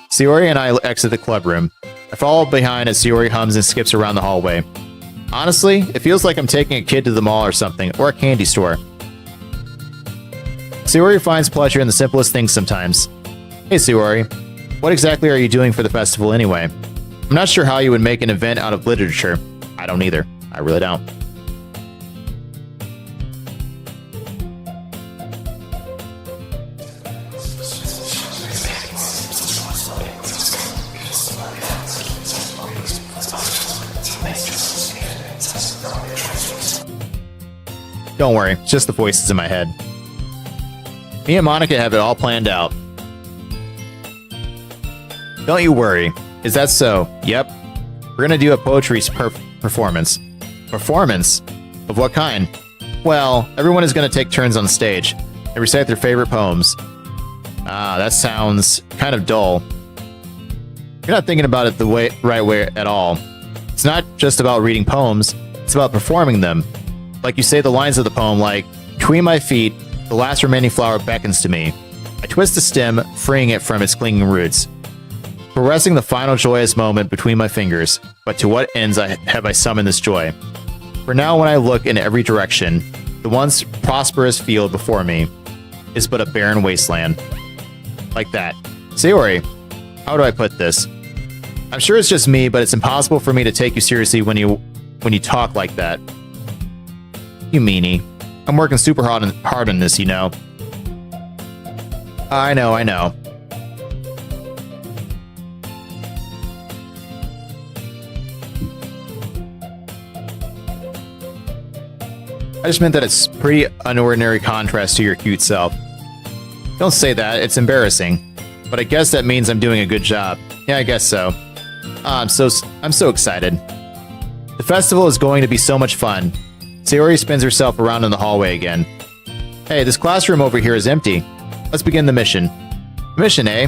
Sayori and I exit the club room. I follow behind as Sayori hums and skips around the hallway. Honestly, it feels like I'm taking a kid to the mall or something, or a candy store. Sayori finds pleasure in the simplest things sometimes. Hey Sayori, what exactly are you doing for the festival anyway? I'm not sure how you would make an event out of literature. I don't either. I really don't. Don't worry, it's just the voices in my head. Me and Monica have it all planned out. Don't you worry. Is that so? Yep. We're gonna do a poetry performance. Performance? Of what kind? Well, everyone is gonna take turns on stage and recite their favorite poems. That sounds kind of dull. You're not thinking about it the right way at all. It's not just about reading poems, it's about performing them. Like you say the lines of the poem like, between my feet, the last remaining flower beckons to me. I twist the stem, freeing it from its clinging roots. Caressing the final joyous moment between my fingers, but to what ends have I summoned this joy? For now when I look in every direction, the once prosperous field before me is but a barren wasteland. Like that. Sayori, how do I put this? I'm sure it's just me, but it's impossible for me to take you seriously when you talk like that. You meanie. I'm working super hard on this, you know. I know. I just meant that it's pretty unordinary contrast to your cute self. Don't say that, it's embarrassing. But I guess that means I'm doing a good job. Yeah, I guess so. I'm so excited. The festival is going to be so much fun. Sayori spins herself around in the hallway again. Hey, this classroom over here is empty. Let's begin the mission. Mission, eh?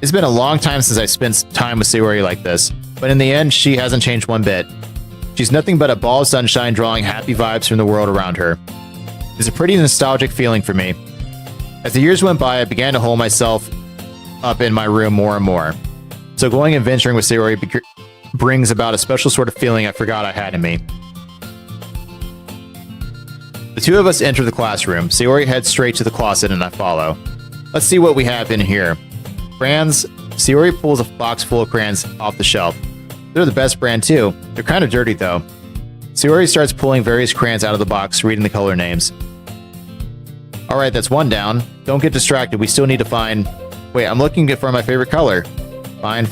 It's been a long time since I spent time with Sayori like this, but in the end, she hasn't changed one bit. She's nothing but a ball of sunshine drawing happy vibes from the world around her. It's a pretty nostalgic feeling for me. As the years went by, I began to hold myself up in my room more and more. So going and venturing with Sayori brings about a special sort of feeling I forgot I had in me. The two of us enter the classroom. Sayori heads straight to the closet and I follow. Let's see what we have in here. Crayons. Sayori pulls a box full of crayons off the shelf. They're the best brand too. They're kind of dirty though. Sayori starts pulling various crayons out of the box, reading the color names. Alright, that's one down. Don't get distracted, we still need to find... Wait, I'm looking for my favorite color. Fine.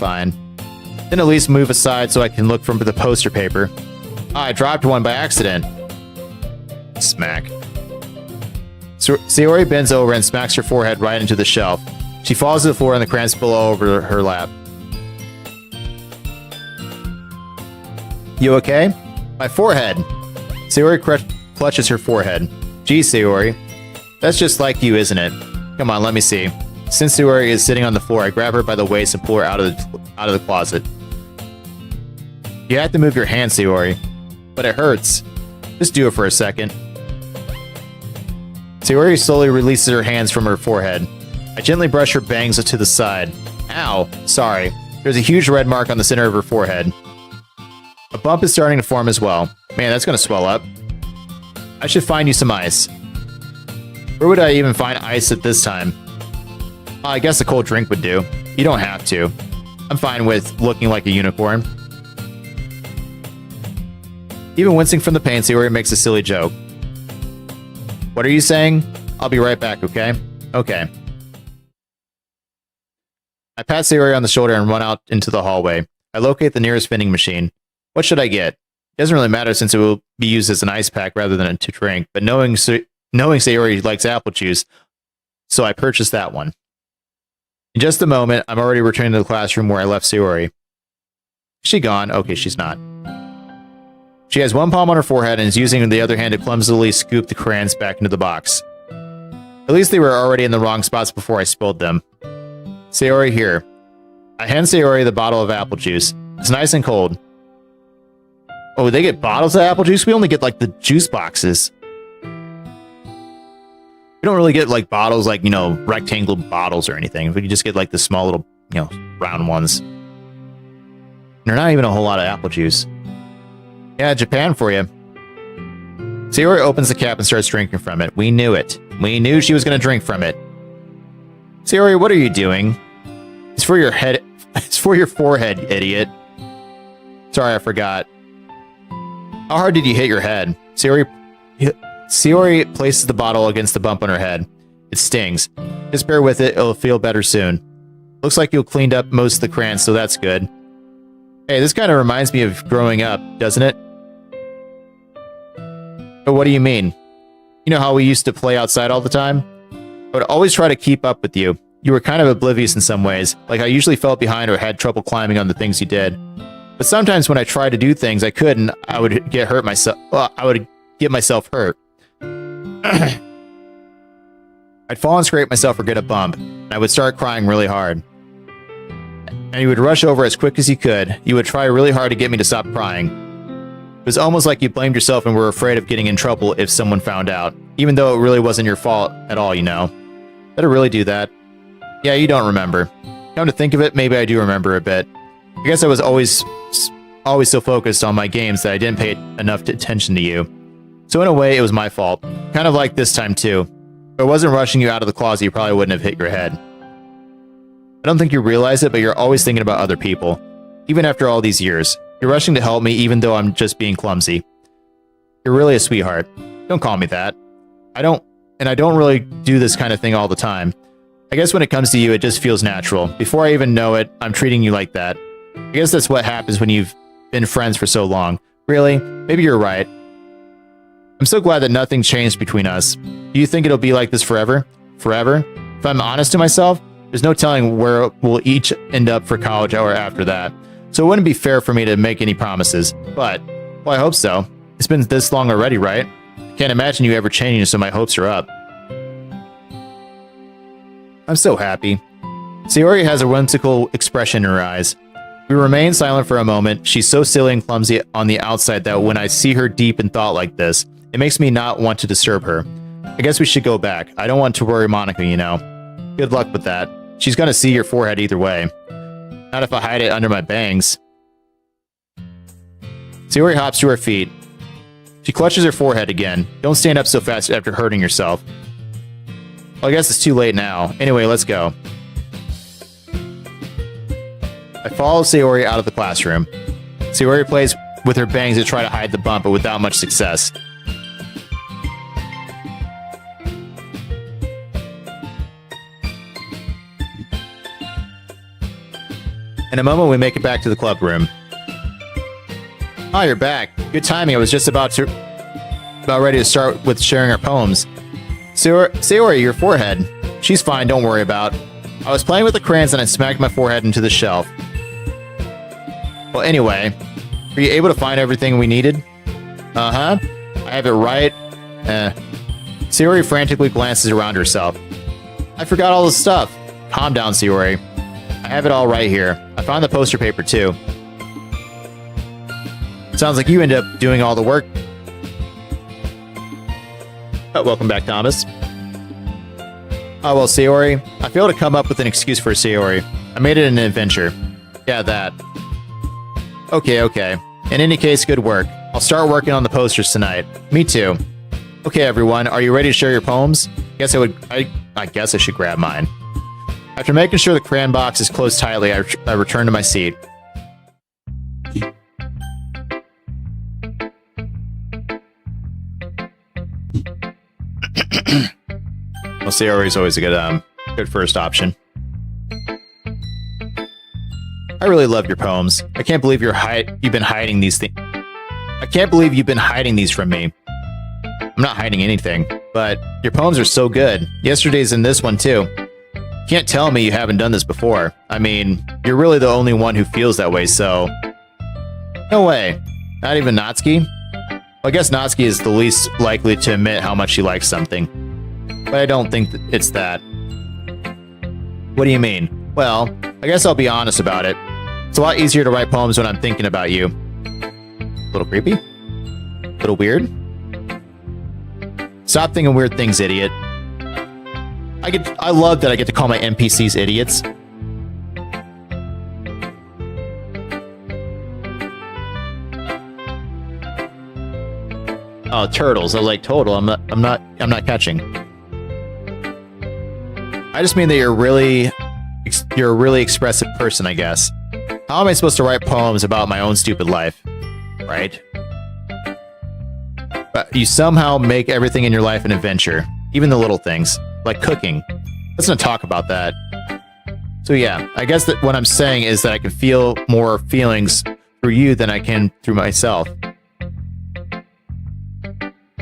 Then at least move aside so I can look from the poster paper. I dropped one by accident. Smack. Sayori bends over and smacks her forehead right into the shelf. She falls to the floor and the crayons spill all over her lap. You okay? My forehead. Sayori clutches her forehead. Gee, Sayori. That's just like you, isn't it? Come on, let me see. Since Sayori is sitting on the floor, I grab her by the waist and pull her out of the closet. You have to move your hand, Sayori. But it hurts. Just do it for a second. Sayori slowly releases her hands from her forehead. I gently brush her bangs to the side. Ow, sorry. There's a huge red mark on the center of her forehead. A bump is starting to form as well. Man, that's gonna swell up. I should find you some ice. Where would I even find ice at this time? I guess a cold drink would do. You don't have to. I'm fine with looking like a unicorn. Even wincing from the pain, Sayori makes a silly joke. What are you saying? I'll be right back, okay? Okay. I pat Sayori on the shoulder and run out into the hallway. I locate the nearest vending machine. What should I get? It doesn't really matter since it will be used as an ice pack rather than to drink, but knowing Sayori likes apple juice, so I purchased that one. In just a moment, I'm already returning to the classroom where I left Sayori. Is she gone? Okay, she's not. She has one palm on her forehead and is using the other hand to clumsily scoop the crayons back into the box. At least they were already in the wrong spots before I spilled them. Sayori, here. I hand Sayori the bottle of apple juice. It's nice and cold. Oh, they get bottles of apple juice? We only get, like, the juice boxes. We don't really get, like, bottles, like, you know, rectangle bottles or anything. We can just get, like, the small little, you know, round ones. And they're not even a whole lot of apple juice. Yeah, Japan for you. Sayori opens the cap and starts drinking from it. We knew it. We knew she was going to drink from it. Sayori, what are you doing? It's for your head. It's for your forehead, idiot. Sorry, I forgot. How hard did you hit your head? Sayori places the bottle against the bump on her head. It stings. Just bear with it, it'll feel better soon. Looks like you cleaned up most of the crayons, so that's good. Hey, this kind of reminds me of growing up, doesn't it? But what do you mean? You know how we used to play outside all the time? I would always try to keep up with you. You were kind of oblivious in some ways, like I usually fell behind or had trouble climbing on the things you did. But sometimes when I tried to do things I couldn't, I would get hurt myself. Well, I would get myself hurt. I'd fall and scrape myself or get a bump, and I would start crying really hard. And you would rush over as quick as you could. You would try really hard to get me to stop crying. It was almost like you blamed yourself and were afraid of getting in trouble if someone found out, even though it really wasn't your fault at all, you know. Did I really do that? Yeah, you don't remember. Come to think of it, maybe I do remember a bit. I guess I was always so focused on my games that I didn't pay enough attention to you. So in a way, it was my fault. Kind of like this time too. If I wasn't rushing you out of the closet, you probably wouldn't have hit your head. I don't think you realize it, but you're always thinking about other people. Even after all these years. You're rushing to help me even though I'm just being clumsy. You're really a sweetheart. Don't call me that. I don't really do this kind of thing all the time. I guess when it comes to you, it just feels natural. Before I even know it, I'm treating you like that. I guess that's what happens when you've been friends for so long. Really? Maybe you're right. I'm so glad that nothing changed between us. Do you think it'll be like this forever? Forever? If I'm honest to myself, there's no telling where we'll each end up for college or after that. So it wouldn't be fair for me to make any promises. But, well, I hope so. It's been this long already, right? I can't imagine you ever changing, so my hopes are up. I'm so happy. Sayori has a whimsical expression in her eyes. We remain silent for a moment. She's so silly and clumsy on the outside that when I see her deep in thought like this, it makes me not want to disturb her. I guess we should go back. I don't want to worry Monica, you know. Good luck with that. She's gonna see your forehead either way. Not if I hide it under my bangs. Sayori hops to her feet. She clutches her forehead again. Don't stand up so fast after hurting yourself. Well, I guess it's too late now. Anyway, let's go. I follow Sayori out of the classroom. Sayori plays with her bangs to try to hide the bump, but without much success. In a moment, we make it back to the club room. Oh, you're back. Good timing. I was just about ready to start with sharing our poems. Sayori, your forehead. She's fine, don't worry about. I was playing with the crayons and I smacked my forehead into the shelf. Well, anyway, were you able to find everything we needed? Uh-huh. I have it right. Sayori frantically glances around herself. I forgot all the stuff. Calm down, Sayori. I have it all right here. I found the poster paper, too. Sounds like you ended up doing all the work. Oh, welcome back, Thomas. Oh, well, Sayori. I failed to come up with an excuse for Sayori. I made it an adventure. Yeah, that. Okay. In any case, good work. I'll start working on the posters tonight. Me too. Okay, everyone. Are you ready to share your poems? I guess I should grab mine. After making sure the crayon box is closed tightly, I return to my seat. Well, Sayori is always a good first option. I really love your poems. I can't believe you've been hiding these things. I can't believe you've been hiding these from me. I'm not hiding anything, but your poems are so good. Yesterday's in this one too. Can't tell me you haven't done this before. I mean, you're really the only one who feels that way, so... No way. Not even Natsuki? Well, I guess Natsuki is the least likely to admit how much she likes something. But I don't think it's that. What do you mean? Well, I guess I'll be honest about it. It's a lot easier to write poems when I'm thinking about you. A little creepy? A little weird? Stop thinking weird things, idiot. I love that I get to call my NPCs idiots. Oh, turtles. I was like, total. I'm not catching. I just mean that you're a really expressive person, I guess. How am I supposed to write poems about my own stupid life? Right? But you somehow make everything in your life an adventure. Even the little things. Like cooking. Let's not talk about that. So yeah, I guess that what I'm saying is that I can feel more feelings through you than I can through myself.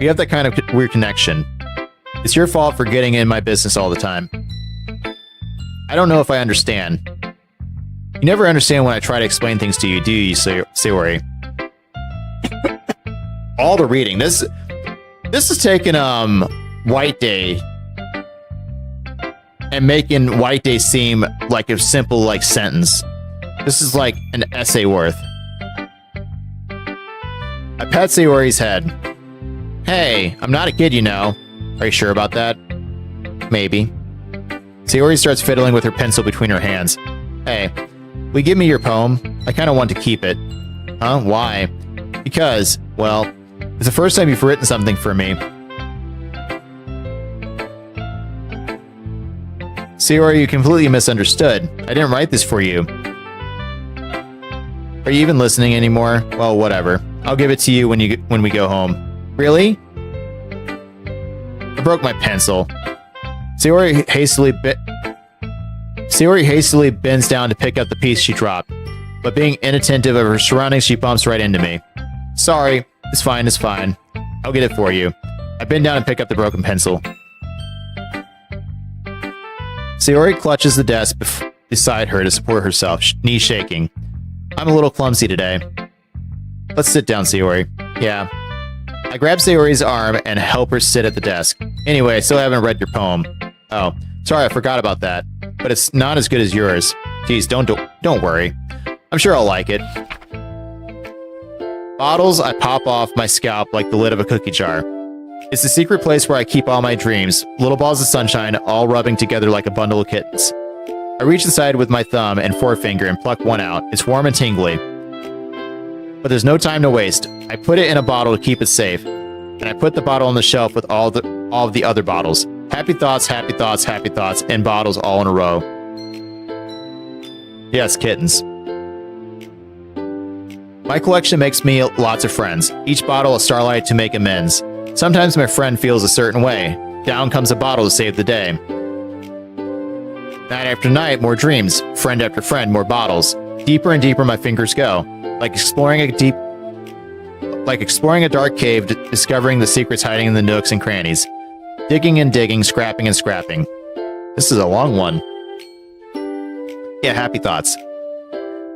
We have that kind of weird connection. It's your fault for getting in my business all the time. I don't know if I understand. You never understand when I try to explain things to you, do you, Sayori? All the reading. This is taking White Day and making White Day seem like a simple sentence. This is like an essay worth. I pat Sayori's head. Hey, I'm not a kid, you know. Are you sure about that? Maybe. Sayori starts fiddling with her pencil between her hands. Hey, will you give me your poem? I kind of want to keep it. Huh? Why? Because, well, it's the first time you've written something for me. Sayori, you completely misunderstood. I didn't write this for you. Are you even listening anymore? Well, whatever. I'll give it to you when we go home. Really? I broke my pencil. Sayori hastily bends down to pick up the piece she dropped, but being inattentive of her surroundings, she bumps right into me. Sorry. It's fine. I'll get it for you. I bend down and pick up the broken pencil. Sayori clutches the desk beside her to support herself, knees shaking. I'm a little clumsy today. Let's sit down, Sayori. Yeah. I grab Sayori's arm and help her sit at the desk. Anyway, I still haven't read your poem. Oh, sorry, I forgot about that. But it's not as good as yours. Geez, don't worry. I'm sure I'll like it. Bottles I pop off my scalp like the lid of a cookie jar. It's the secret place where I keep all my dreams, little balls of sunshine, all rubbing together like a bundle of kittens. I reach the side with my thumb and forefinger and pluck one out. It's warm and tingly. But there's no time to waste. I put it in a bottle to keep it safe, and I put the bottle on the shelf with all of the other bottles. Happy thoughts, happy thoughts, happy thoughts, and bottles all in a row. Yes, kittens. My collection makes me lots of friends. Each bottle a starlight to make amends. Sometimes my friend feels a certain way. Down comes a bottle to save the day. Night after night, more dreams. Friend after friend, more bottles. Deeper and deeper my fingers go. Like exploring a dark cave, discovering the secrets hiding in the nooks and crannies. Digging and digging, scrapping and scrapping. This is a long one. Yeah, happy thoughts.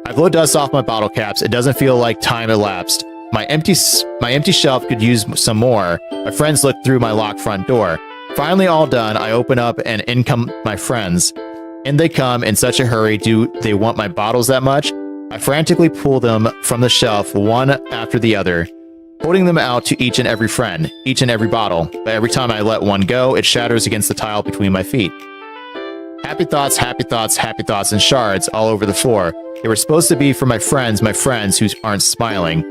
I blow dust off my bottle caps. It doesn't feel like time elapsed. My empty shelf could use some more. My friends look through my locked front door. Finally all done, I open up and in come my friends. In they come in such a hurry. Do they want my bottles that much? I frantically pull them from the shelf one after the other, holding them out to each and every friend, each and every bottle. But every time I let one go, it shatters against the tile between my feet. Happy thoughts, happy thoughts, happy thoughts, and shards all over the floor. They were supposed to be for my friends who aren't smiling.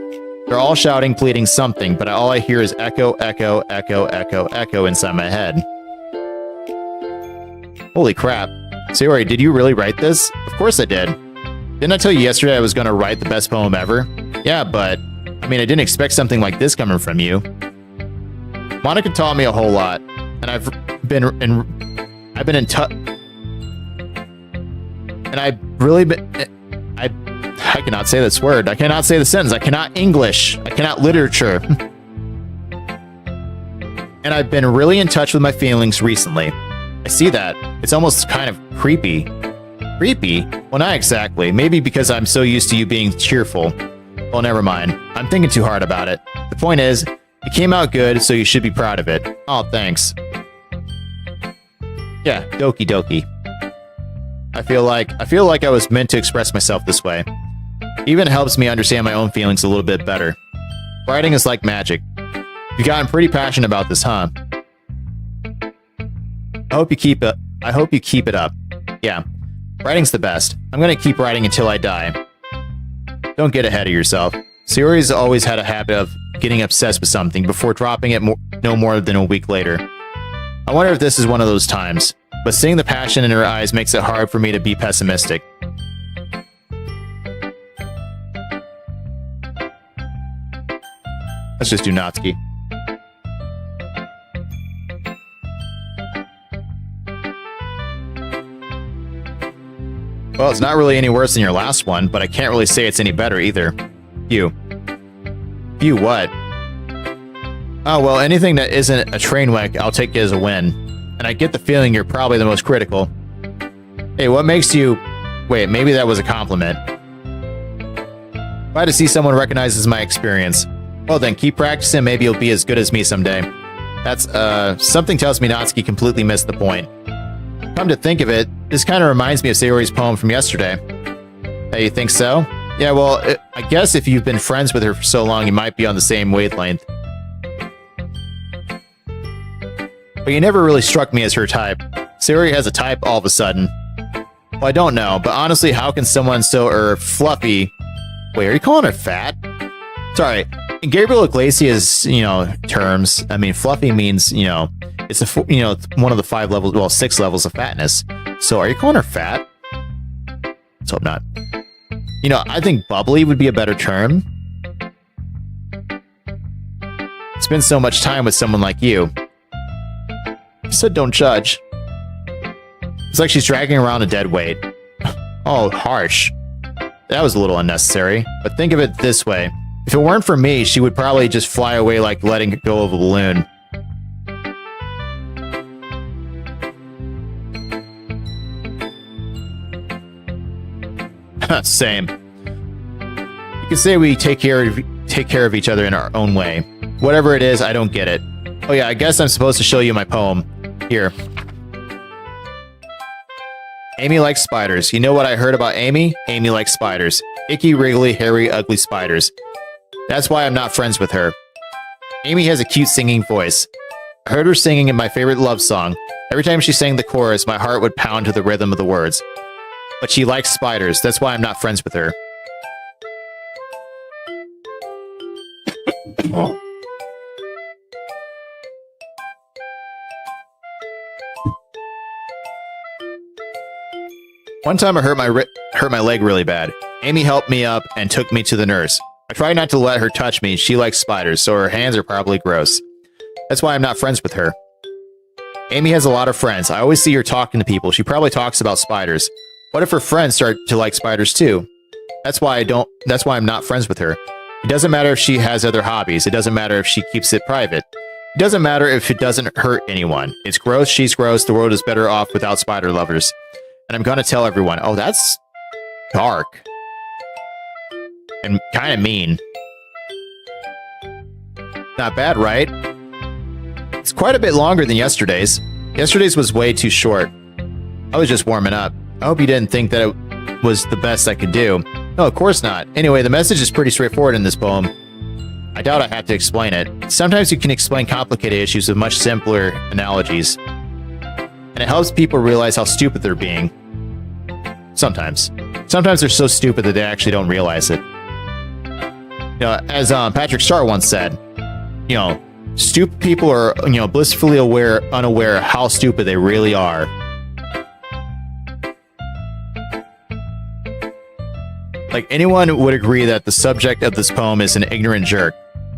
They're all shouting, pleading something, but all I hear is echo, echo, echo, echo, echo inside my head. Holy crap. Sayori, did you really write this? Of course I did. Didn't I tell you yesterday I was going to write the best poem ever? Yeah, but, I mean, I didn't expect something like this coming from you. Monica taught me a whole lot, and I've I cannot say this word. I cannot say the sentence. I cannot English. I cannot literature. And I've been really in touch with my feelings recently. I see that. It's almost kind of creepy. Creepy? Well, not exactly. Maybe because I'm so used to you being cheerful. Well, never mind. I'm thinking too hard about it. The point is, it came out good, so you should be proud of it. Oh, thanks. Yeah, dokie dokie. I feel like I was meant to express myself this way. Even helps me understand my own feelings a little bit better. Writing is like magic. You've gotten pretty passionate about this, huh? I hope you keep it up. Yeah. Writing's the best. I'm gonna keep writing until I die. Don't get ahead of yourself. Sayori's always had a habit of getting obsessed with something before dropping it no more than a week later. I wonder if this is one of those times, but seeing the passion in her eyes makes it hard for me to be pessimistic. Let's just do Natsuki. Well, it's not really any worse than your last one, but I can't really say it's any better either. Phew. Phew what? Oh, well, anything that isn't a train wreck, I'll take it as a win. And I get the feeling you're probably the most critical. Hey, what makes you... Wait, maybe that was a compliment. Glad to see someone recognizes my experience. Well then, keep practicing, maybe you'll be as good as me someday. That's, something tells me Natsuki completely missed the point. Come to think of it, this kind of reminds me of Sayori's poem from yesterday. Hey, you think so? Yeah, well, I guess if you've been friends with her for so long, you might be on the same wavelength. But you never really struck me as her type. Sayori has a type all of a sudden. Well, I don't know, but honestly, how can someone so, fluffy... Wait, are you calling her fat? Sorry, in Gabriel Iglesias, terms, I mean, fluffy means, it's one of the 5 levels, well, 6 levels of fatness. So are you calling her fat? Let's hope not. I think bubbly would be a better term. Spend so much time with someone like you. You said don't judge. It's like she's dragging around a dead weight. Oh, harsh. That was a little unnecessary, but think of it this way. If it weren't for me, she would probably just fly away like letting go of a balloon. Same. You could say we take care of each other in our own way. Whatever it is, I don't get it. Oh yeah, I guess I'm supposed to show you my poem. Here. Amy likes spiders. You know what I heard about Amy? Amy likes spiders. Icky, wriggly, hairy, ugly spiders. That's why I'm not friends with her. Amy has a cute singing voice. I heard her singing in my favorite love song. Every time she sang the chorus, my heart would pound to the rhythm of the words. but she likes spiders. That's why I'm not friends with her. One time I hurt my leg really bad. Amy helped me up and took me to the nurse. I try not to let her touch me. She likes spiders, so her hands are probably gross. That's why I'm not friends with her. Amy has a lot of friends. I always see her talking to people. She probably talks about spiders. What if her friends start to like spiders too? That's why I'm not friends with her. It doesn't matter if she has other hobbies. It doesn't matter if she keeps it private. It doesn't matter if it doesn't hurt anyone. It's gross, she's gross, the world is better off without spider lovers. And I'm gonna tell everyone. Oh, that's dark. And kind of mean. Not bad, right? It's quite a bit longer than yesterday's. Yesterday's was way too short. I was just warming up. I hope you didn't think that it was the best I could do. No, of course not. Anyway, the message is pretty straightforward in this poem. I doubt I have to explain it. Sometimes you can explain complicated issues with much simpler analogies. And it helps people realize how stupid they're being. Sometimes. Sometimes they're so stupid that they actually don't realize it. You know, as Patrick Star once said, you know, stupid people are, you know, blissfully unaware how stupid they really are. Like, anyone would agree that the subject of this poem is an ignorant jerk.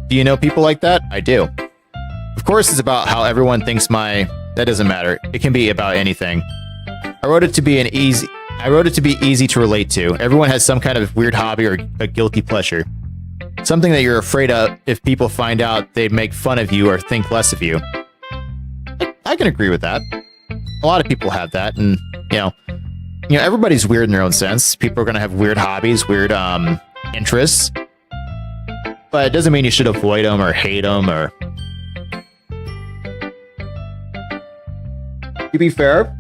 Do you know people like that? I do. Of course, it's about how everyone thinks that doesn't matter. It can be about anything. I wrote it to be easy to relate to. Everyone has some kind of weird hobby or a guilty pleasure. Something that you're afraid of if people find out they'd make fun of you or think less of you. I can agree with that. A lot of people have that, and you know, everybody's weird in their own sense. People are going to have weird hobbies, weird interests. But it doesn't mean you should avoid them or hate them or... To be fair,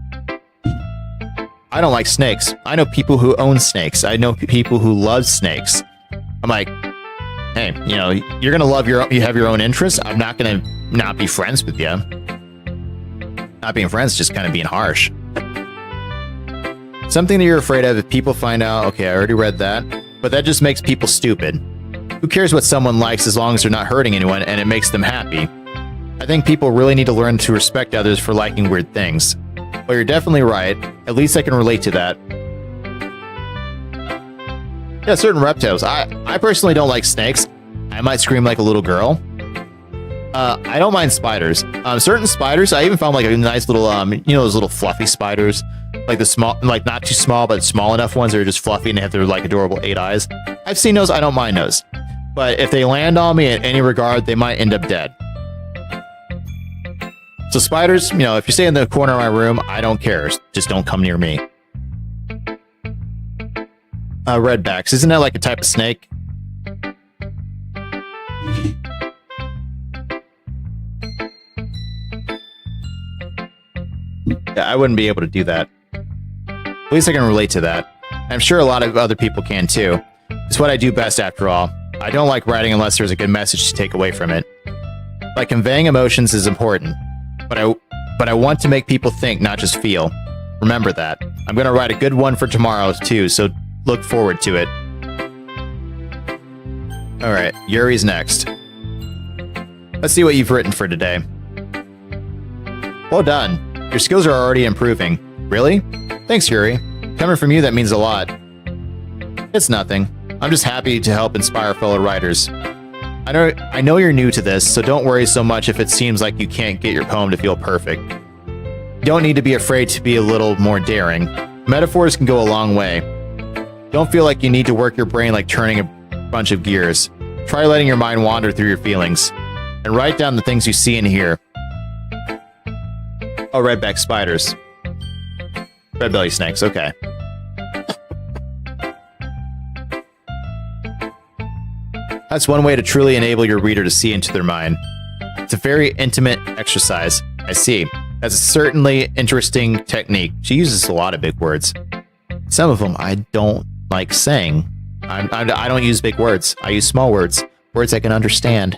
I don't like snakes. I know people who own snakes. I know people who love snakes. I'm like, hey, you know, you're going to you have your own interests. I'm not going to not be friends with you. Not being friends is just kind of being harsh. Something that you're afraid of if people find out, okay, I already read that, but that just makes people stupid. Who cares what someone likes as long as they're not hurting anyone and it makes them happy? I think people really need to learn to respect others for liking weird things. But you're definitely right. At least I can relate to that. Yeah, certain reptiles. I personally don't like snakes. I might scream like a little girl. I don't mind spiders. Certain spiders, I even found like a nice little, you know, those little fluffy spiders. Like the small, like not too small, but small enough ones that are just fluffy and they have their like adorable 8 eyes. I've seen those. I don't mind those. But if they land on me in any regard, they might end up dead. So spiders, you know, if you stay in the corner of my room, I don't care. Just don't come near me. Redbacks. Isn't that like a type of snake? Yeah, I wouldn't be able to do that. At least I can relate to that. I'm sure a lot of other people can too. It's what I do best after all. I don't like writing unless there's a good message to take away from it. Like, conveying emotions is important, but I want to make people think, not just feel. Remember that. I'm going to write a good one for tomorrow too, so look forward to it. Alright, Yuri's next. Let's see what you've written for today. Well done. Your skills are already improving. Really? Thanks, Yuri. Coming from you, that means a lot. It's nothing. I'm just happy to help inspire fellow writers. I know you're new to this, so don't worry so much if it seems like you can't get your poem to feel perfect. You don't need to be afraid to be a little more daring. Metaphors can go a long way. Don't feel like you need to work your brain like turning a bunch of gears. Try letting your mind wander through your feelings. And write down the things you see and hear. Oh, redback spiders. Red belly snakes, okay. That's one way to truly enable your reader to see into their mind. It's a very intimate exercise. I see. That's a certainly interesting technique. She uses a lot of big words. Some of them I don't like saying. I don't use big words. I use small words. Words I can understand.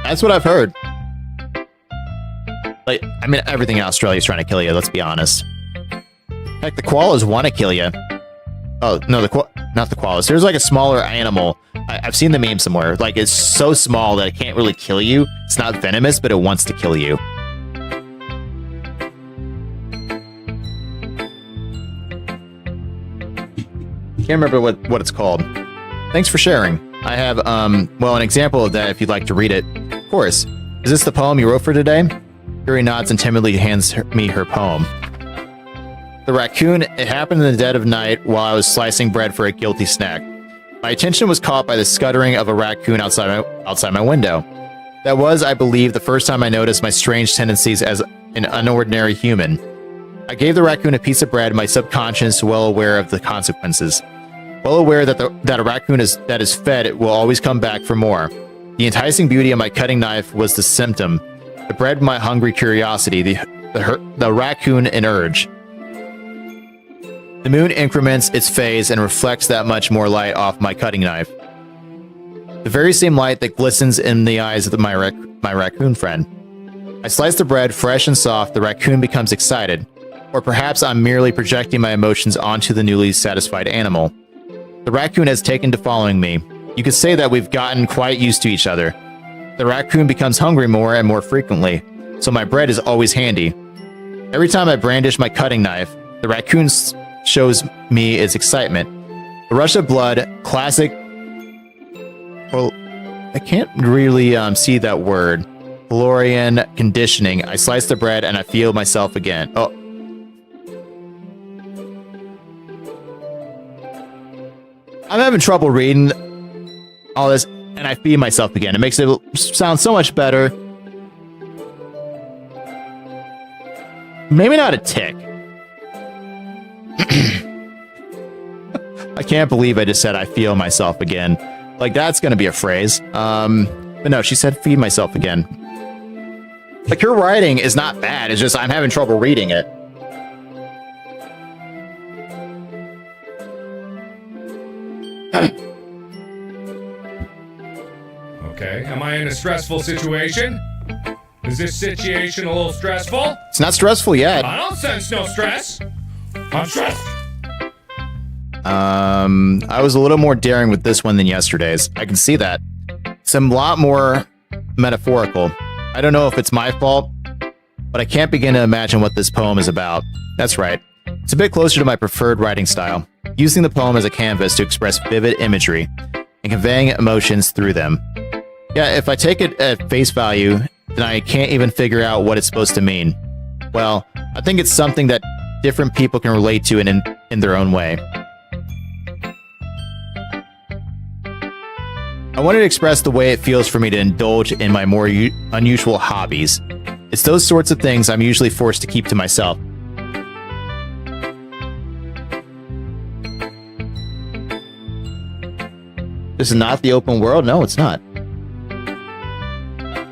That's what I've heard. Like, I mean, everything in Australia is trying to kill you, let's be honest. Heck, the koalas want to kill you. Oh, no, not the koalas. There's like a smaller animal. I've seen the meme somewhere. Like, it's so small that it can't really kill you. It's not venomous, but it wants to kill you. Can't remember what it's called. Thanks for sharing. I have, well, an example of that if you'd like to read it. Of course. Is this the poem you wrote for today? Fury nods and timidly hands me her poem. The raccoon, it happened in the dead of night while I was slicing bread for a guilty snack. My attention was caught by the scuttering of a raccoon outside my window. That was, I believe, the first time I noticed my strange tendencies as an unordinary human. I gave the raccoon a piece of bread, my subconscious well aware of the consequences. Well aware that a raccoon that is fed will always come back for more. The enticing beauty of my cutting knife was the symptom. The bread my hungry curiosity, the raccoon an urge. The moon increments its phase and reflects that much more light off my cutting knife. The very same light that glistens in the eyes of my raccoon friend. I slice the bread fresh and soft, the raccoon becomes excited. Or perhaps I'm merely projecting my emotions onto the newly satisfied animal. The raccoon has taken to following me. You could say that we've gotten quite used to each other. The raccoon becomes hungry more and more frequently, so my bread is always handy. Every time I brandish my cutting knife, the raccoon shows me its excitement. A rush of blood, classic... Well, I can't really see that word. Valorian conditioning. I slice the bread and I feel myself again. Oh. I'm having trouble reading all this, and I feed myself again. It makes it sound so much better. Maybe not a tick. I can't believe I just said I feel myself again. Like, that's gonna be a phrase. But no, she said feed myself again. Like, her writing is not bad. It's just I'm having trouble reading it. Okay, am I in a stressful situation? Is this situation a little stressful? It's not stressful yet. I don't sense no stress. I'm stressed. I was a little more daring with this one than yesterday's. I can see that. It's a lot more metaphorical. I don't know if it's my fault, but I can't begin to imagine what this poem is about. That's right. It's a bit closer to my preferred writing style, using the poem as a canvas to express vivid imagery and conveying emotions through them. Yeah, if I take it at face value, then I can't even figure out what it's supposed to mean. Well, I think it's something that different people can relate to in their own way. I wanted to express the way it feels for me to indulge in my more unusual hobbies. It's those sorts of things I'm usually forced to keep to myself. This is not the open world? No, it's not.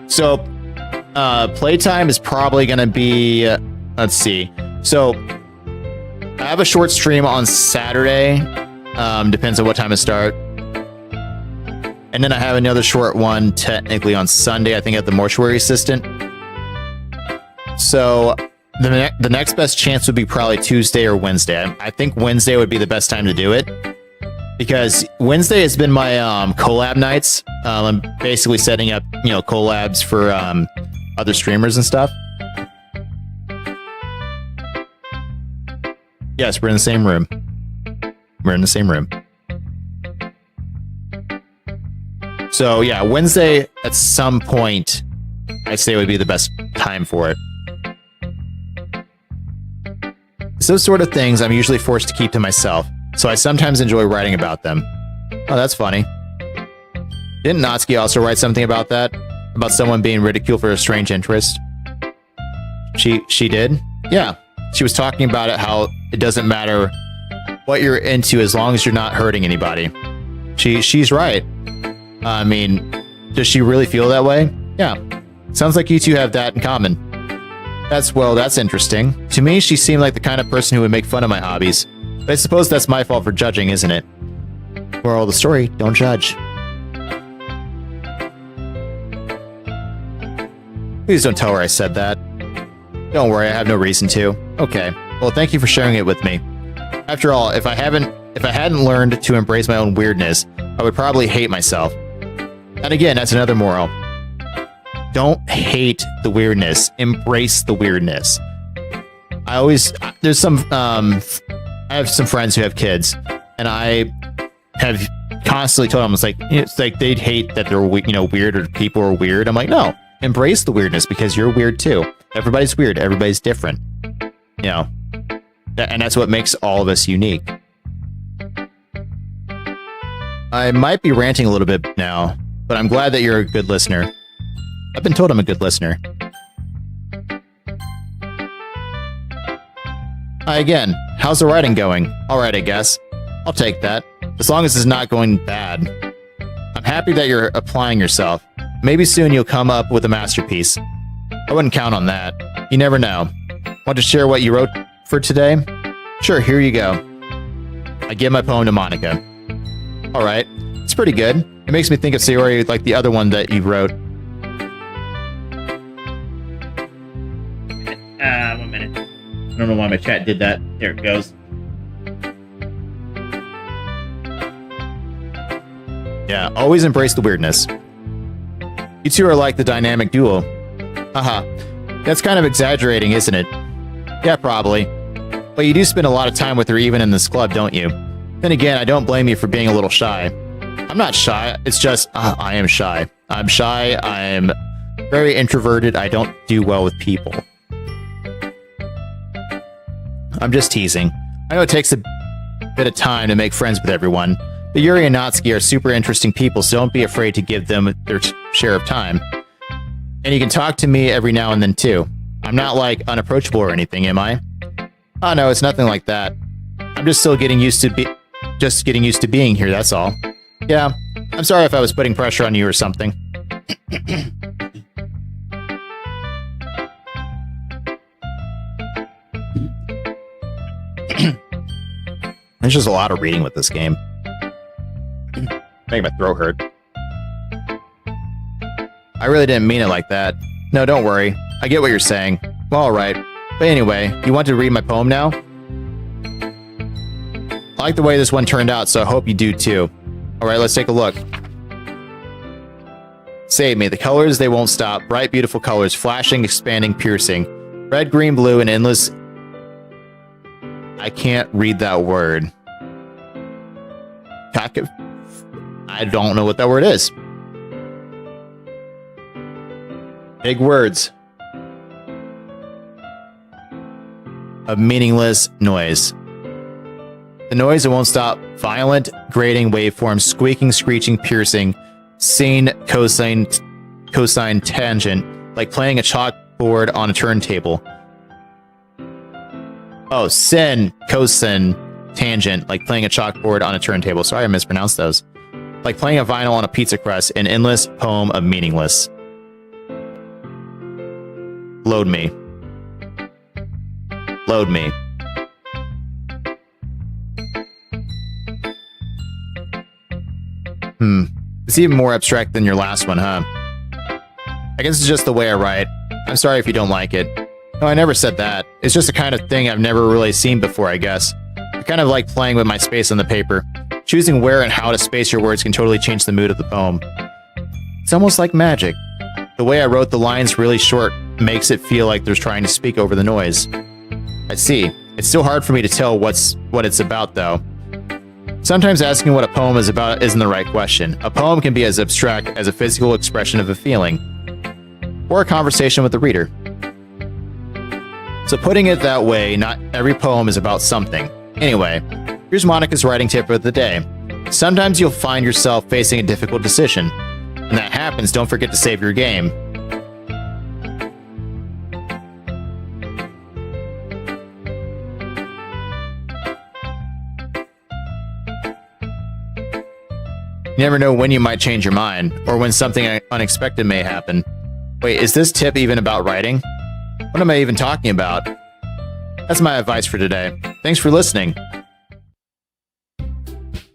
So, playtime is probably going to be... let's see. So, I have a short stream on Saturday. Depends on what time I start. And then I have another short one technically on Sunday, I think at the mortuary assistant. So the next best chance would be probably Tuesday or Wednesday. I think Wednesday would be the best time to do it. Because Wednesday has been my collab nights. I'm basically setting up, collabs for other streamers and stuff. Yes, we're in the same room. We're in the same room. So yeah, Wednesday at some point, I'd say would be the best time for it. It's those sort of things I'm usually forced to keep to myself, so I sometimes enjoy writing about them. Oh, that's funny. Didn't Natsuki also write something about that? About someone being ridiculed for a strange interest? She did? Yeah. She was talking about it, how it doesn't matter what you're into as long as you're not hurting anybody. She's right. I mean, does she really feel that way? Yeah. Sounds like you two have that in common. That's interesting. To me, she seemed like the kind of person who would make fun of my hobbies. But I suppose that's my fault for judging, isn't it? Moral of the story, don't judge. Please don't tell her I said that. Don't worry, I have no reason to. Okay. Well, thank you for sharing it with me. After all, if I hadn't learned to embrace my own weirdness, I would probably hate myself. And again, that's another moral. Don't hate the weirdness. Embrace the weirdness. I have some friends who have kids, and I have constantly told them, it's like they'd hate that they're, weird or people are weird. I'm like, no, embrace the weirdness because you're weird too. Everybody's weird. Everybody's different. And that's what makes all of us unique. I might be ranting a little bit now, but I'm glad that you're a good listener. I've been told I'm a good listener. Hi again. How's the writing going? Alright, I guess. I'll take that. As long as it's not going bad. I'm happy that you're applying yourself. Maybe soon you'll come up with a masterpiece. I wouldn't count on that. You never know. Want to share what you wrote for today? Sure, here you go. I give my poem to Monica. Alright. It's pretty good. It makes me think of Sayori like the other one that you wrote. 1 minute. I don't know why my chat did that. There it goes. Yeah, always embrace the weirdness. You two are like the dynamic duo. Haha. That's kind of exaggerating, isn't it? Yeah, probably. But you do spend a lot of time with her even in this club, don't you? Then again, I don't blame you for being a little shy. I'm not shy, it's just, I am shy. I'm shy, I'm very introverted, I don't do well with people. I'm just teasing. I know it takes a bit of time to make friends with everyone, but Yuri and Natsuki are super interesting people, so don't be afraid to give them their share of time. And you can talk to me every now and then too. I'm not like unapproachable or anything, am I? Oh no, it's nothing like that. I'm just still getting used to being here, that's all. Yeah, I'm sorry if I was putting pressure on you or something. There's just a lot of reading with this game. Making my throat hurt. I really didn't mean it like that. No, don't worry. I get what you're saying. Well, alright. But anyway, you want to read my poem now? I like the way this one turned out, so I hope you do too. Alright, let's take a look. Save me. The colors, they won't stop. Bright, beautiful colors. Flashing, expanding, piercing. Red, green, blue, and endless... I can't read that word. I don't know what that word is. Big words. A meaningless noise. The noise that won't stop. Violent, grating waveforms, squeaking, screeching, piercing, sine, cosine, tangent, like playing a chalkboard on a turntable. Oh, sin, cosine, tangent, like playing a chalkboard on a turntable. Sorry, I mispronounced those. Like playing a vinyl on a pizza crust, an endless poem of meaningless. Load me. Load me. It's even more abstract than your last one, huh? I guess it's just the way I write. I'm sorry if you don't like it. No, I never said that. It's just the kind of thing I've never really seen before, I guess. I kind of like playing with my space on the paper. Choosing where and how to space your words can totally change the mood of the poem. It's almost like magic. The way I wrote the lines really short makes it feel like they're trying to speak over the noise. I see. It's still hard for me to tell what it's about, though. Sometimes asking what a poem is about isn't the right question. A poem can be as abstract as a physical expression of a feeling, or a conversation with the reader. So putting it that way, not every poem is about something. Anyway, here's Monica's writing tip of the day. Sometimes you'll find yourself facing a difficult decision. When that happens, don't forget to save your game. You never know when you might change your mind, or when something unexpected may happen. Wait, is this tip even about writing? What am I even talking about? That's my advice for today. Thanks for listening.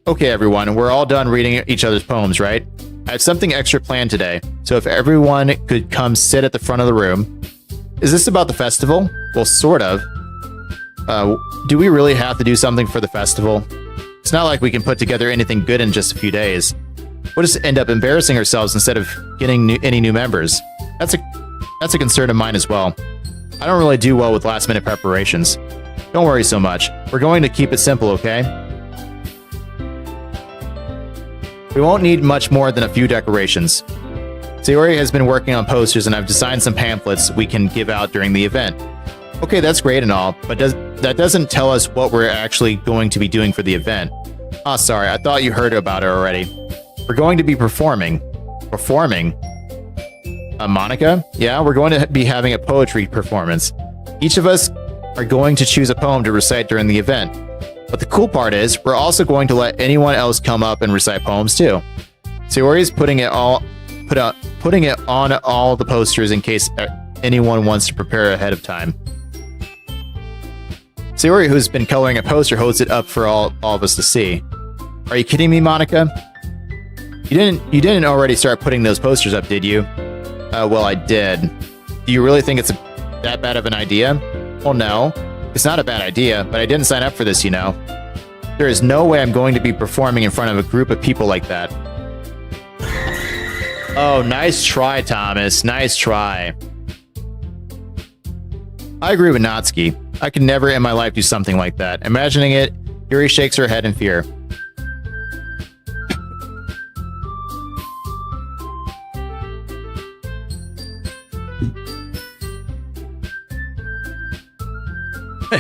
Okay, everyone, we're all done reading each other's poems, right? I have something extra planned today, so if everyone could come sit at the front of the room. Is this about the festival? Well, sort of. Do we really have to do something for the festival? It's not like we can put together anything good in just a few days. We'll just end up embarrassing ourselves instead of getting any new members. That's a concern of mine as well. I don't really do well with last-minute preparations. Don't worry so much. We're going to keep it simple, okay? We won't need much more than a few decorations. Sayori has been working on posters and I've designed some pamphlets we can give out during the event. Okay, that's great and all, but that doesn't tell us what we're actually going to be doing for the event. Oh, sorry, I thought you heard about it already. We're going to be performing. Performing? Monica? Yeah, we're going to be having a poetry performance. Each of us are going to choose a poem to recite during the event. But the cool part is, we're also going to let anyone else come up and recite poems too. Sayori is putting it on all the posters in case anyone wants to prepare ahead of time. Sayori, who's been coloring a poster, holds it up for all of us to see. Are you kidding me, Monica? You didn't already start putting those posters up, did you? Well, I did. Do you really think it's that bad of an idea? Well, no. It's not a bad idea, but I didn't sign up for this, you know. There is no way I'm going to be performing in front of a group of people like that. Oh, nice try, Thomas. Nice try. I agree with Natsuki. I could never in my life do something like that. Imagining it, Yuri shakes her head in fear.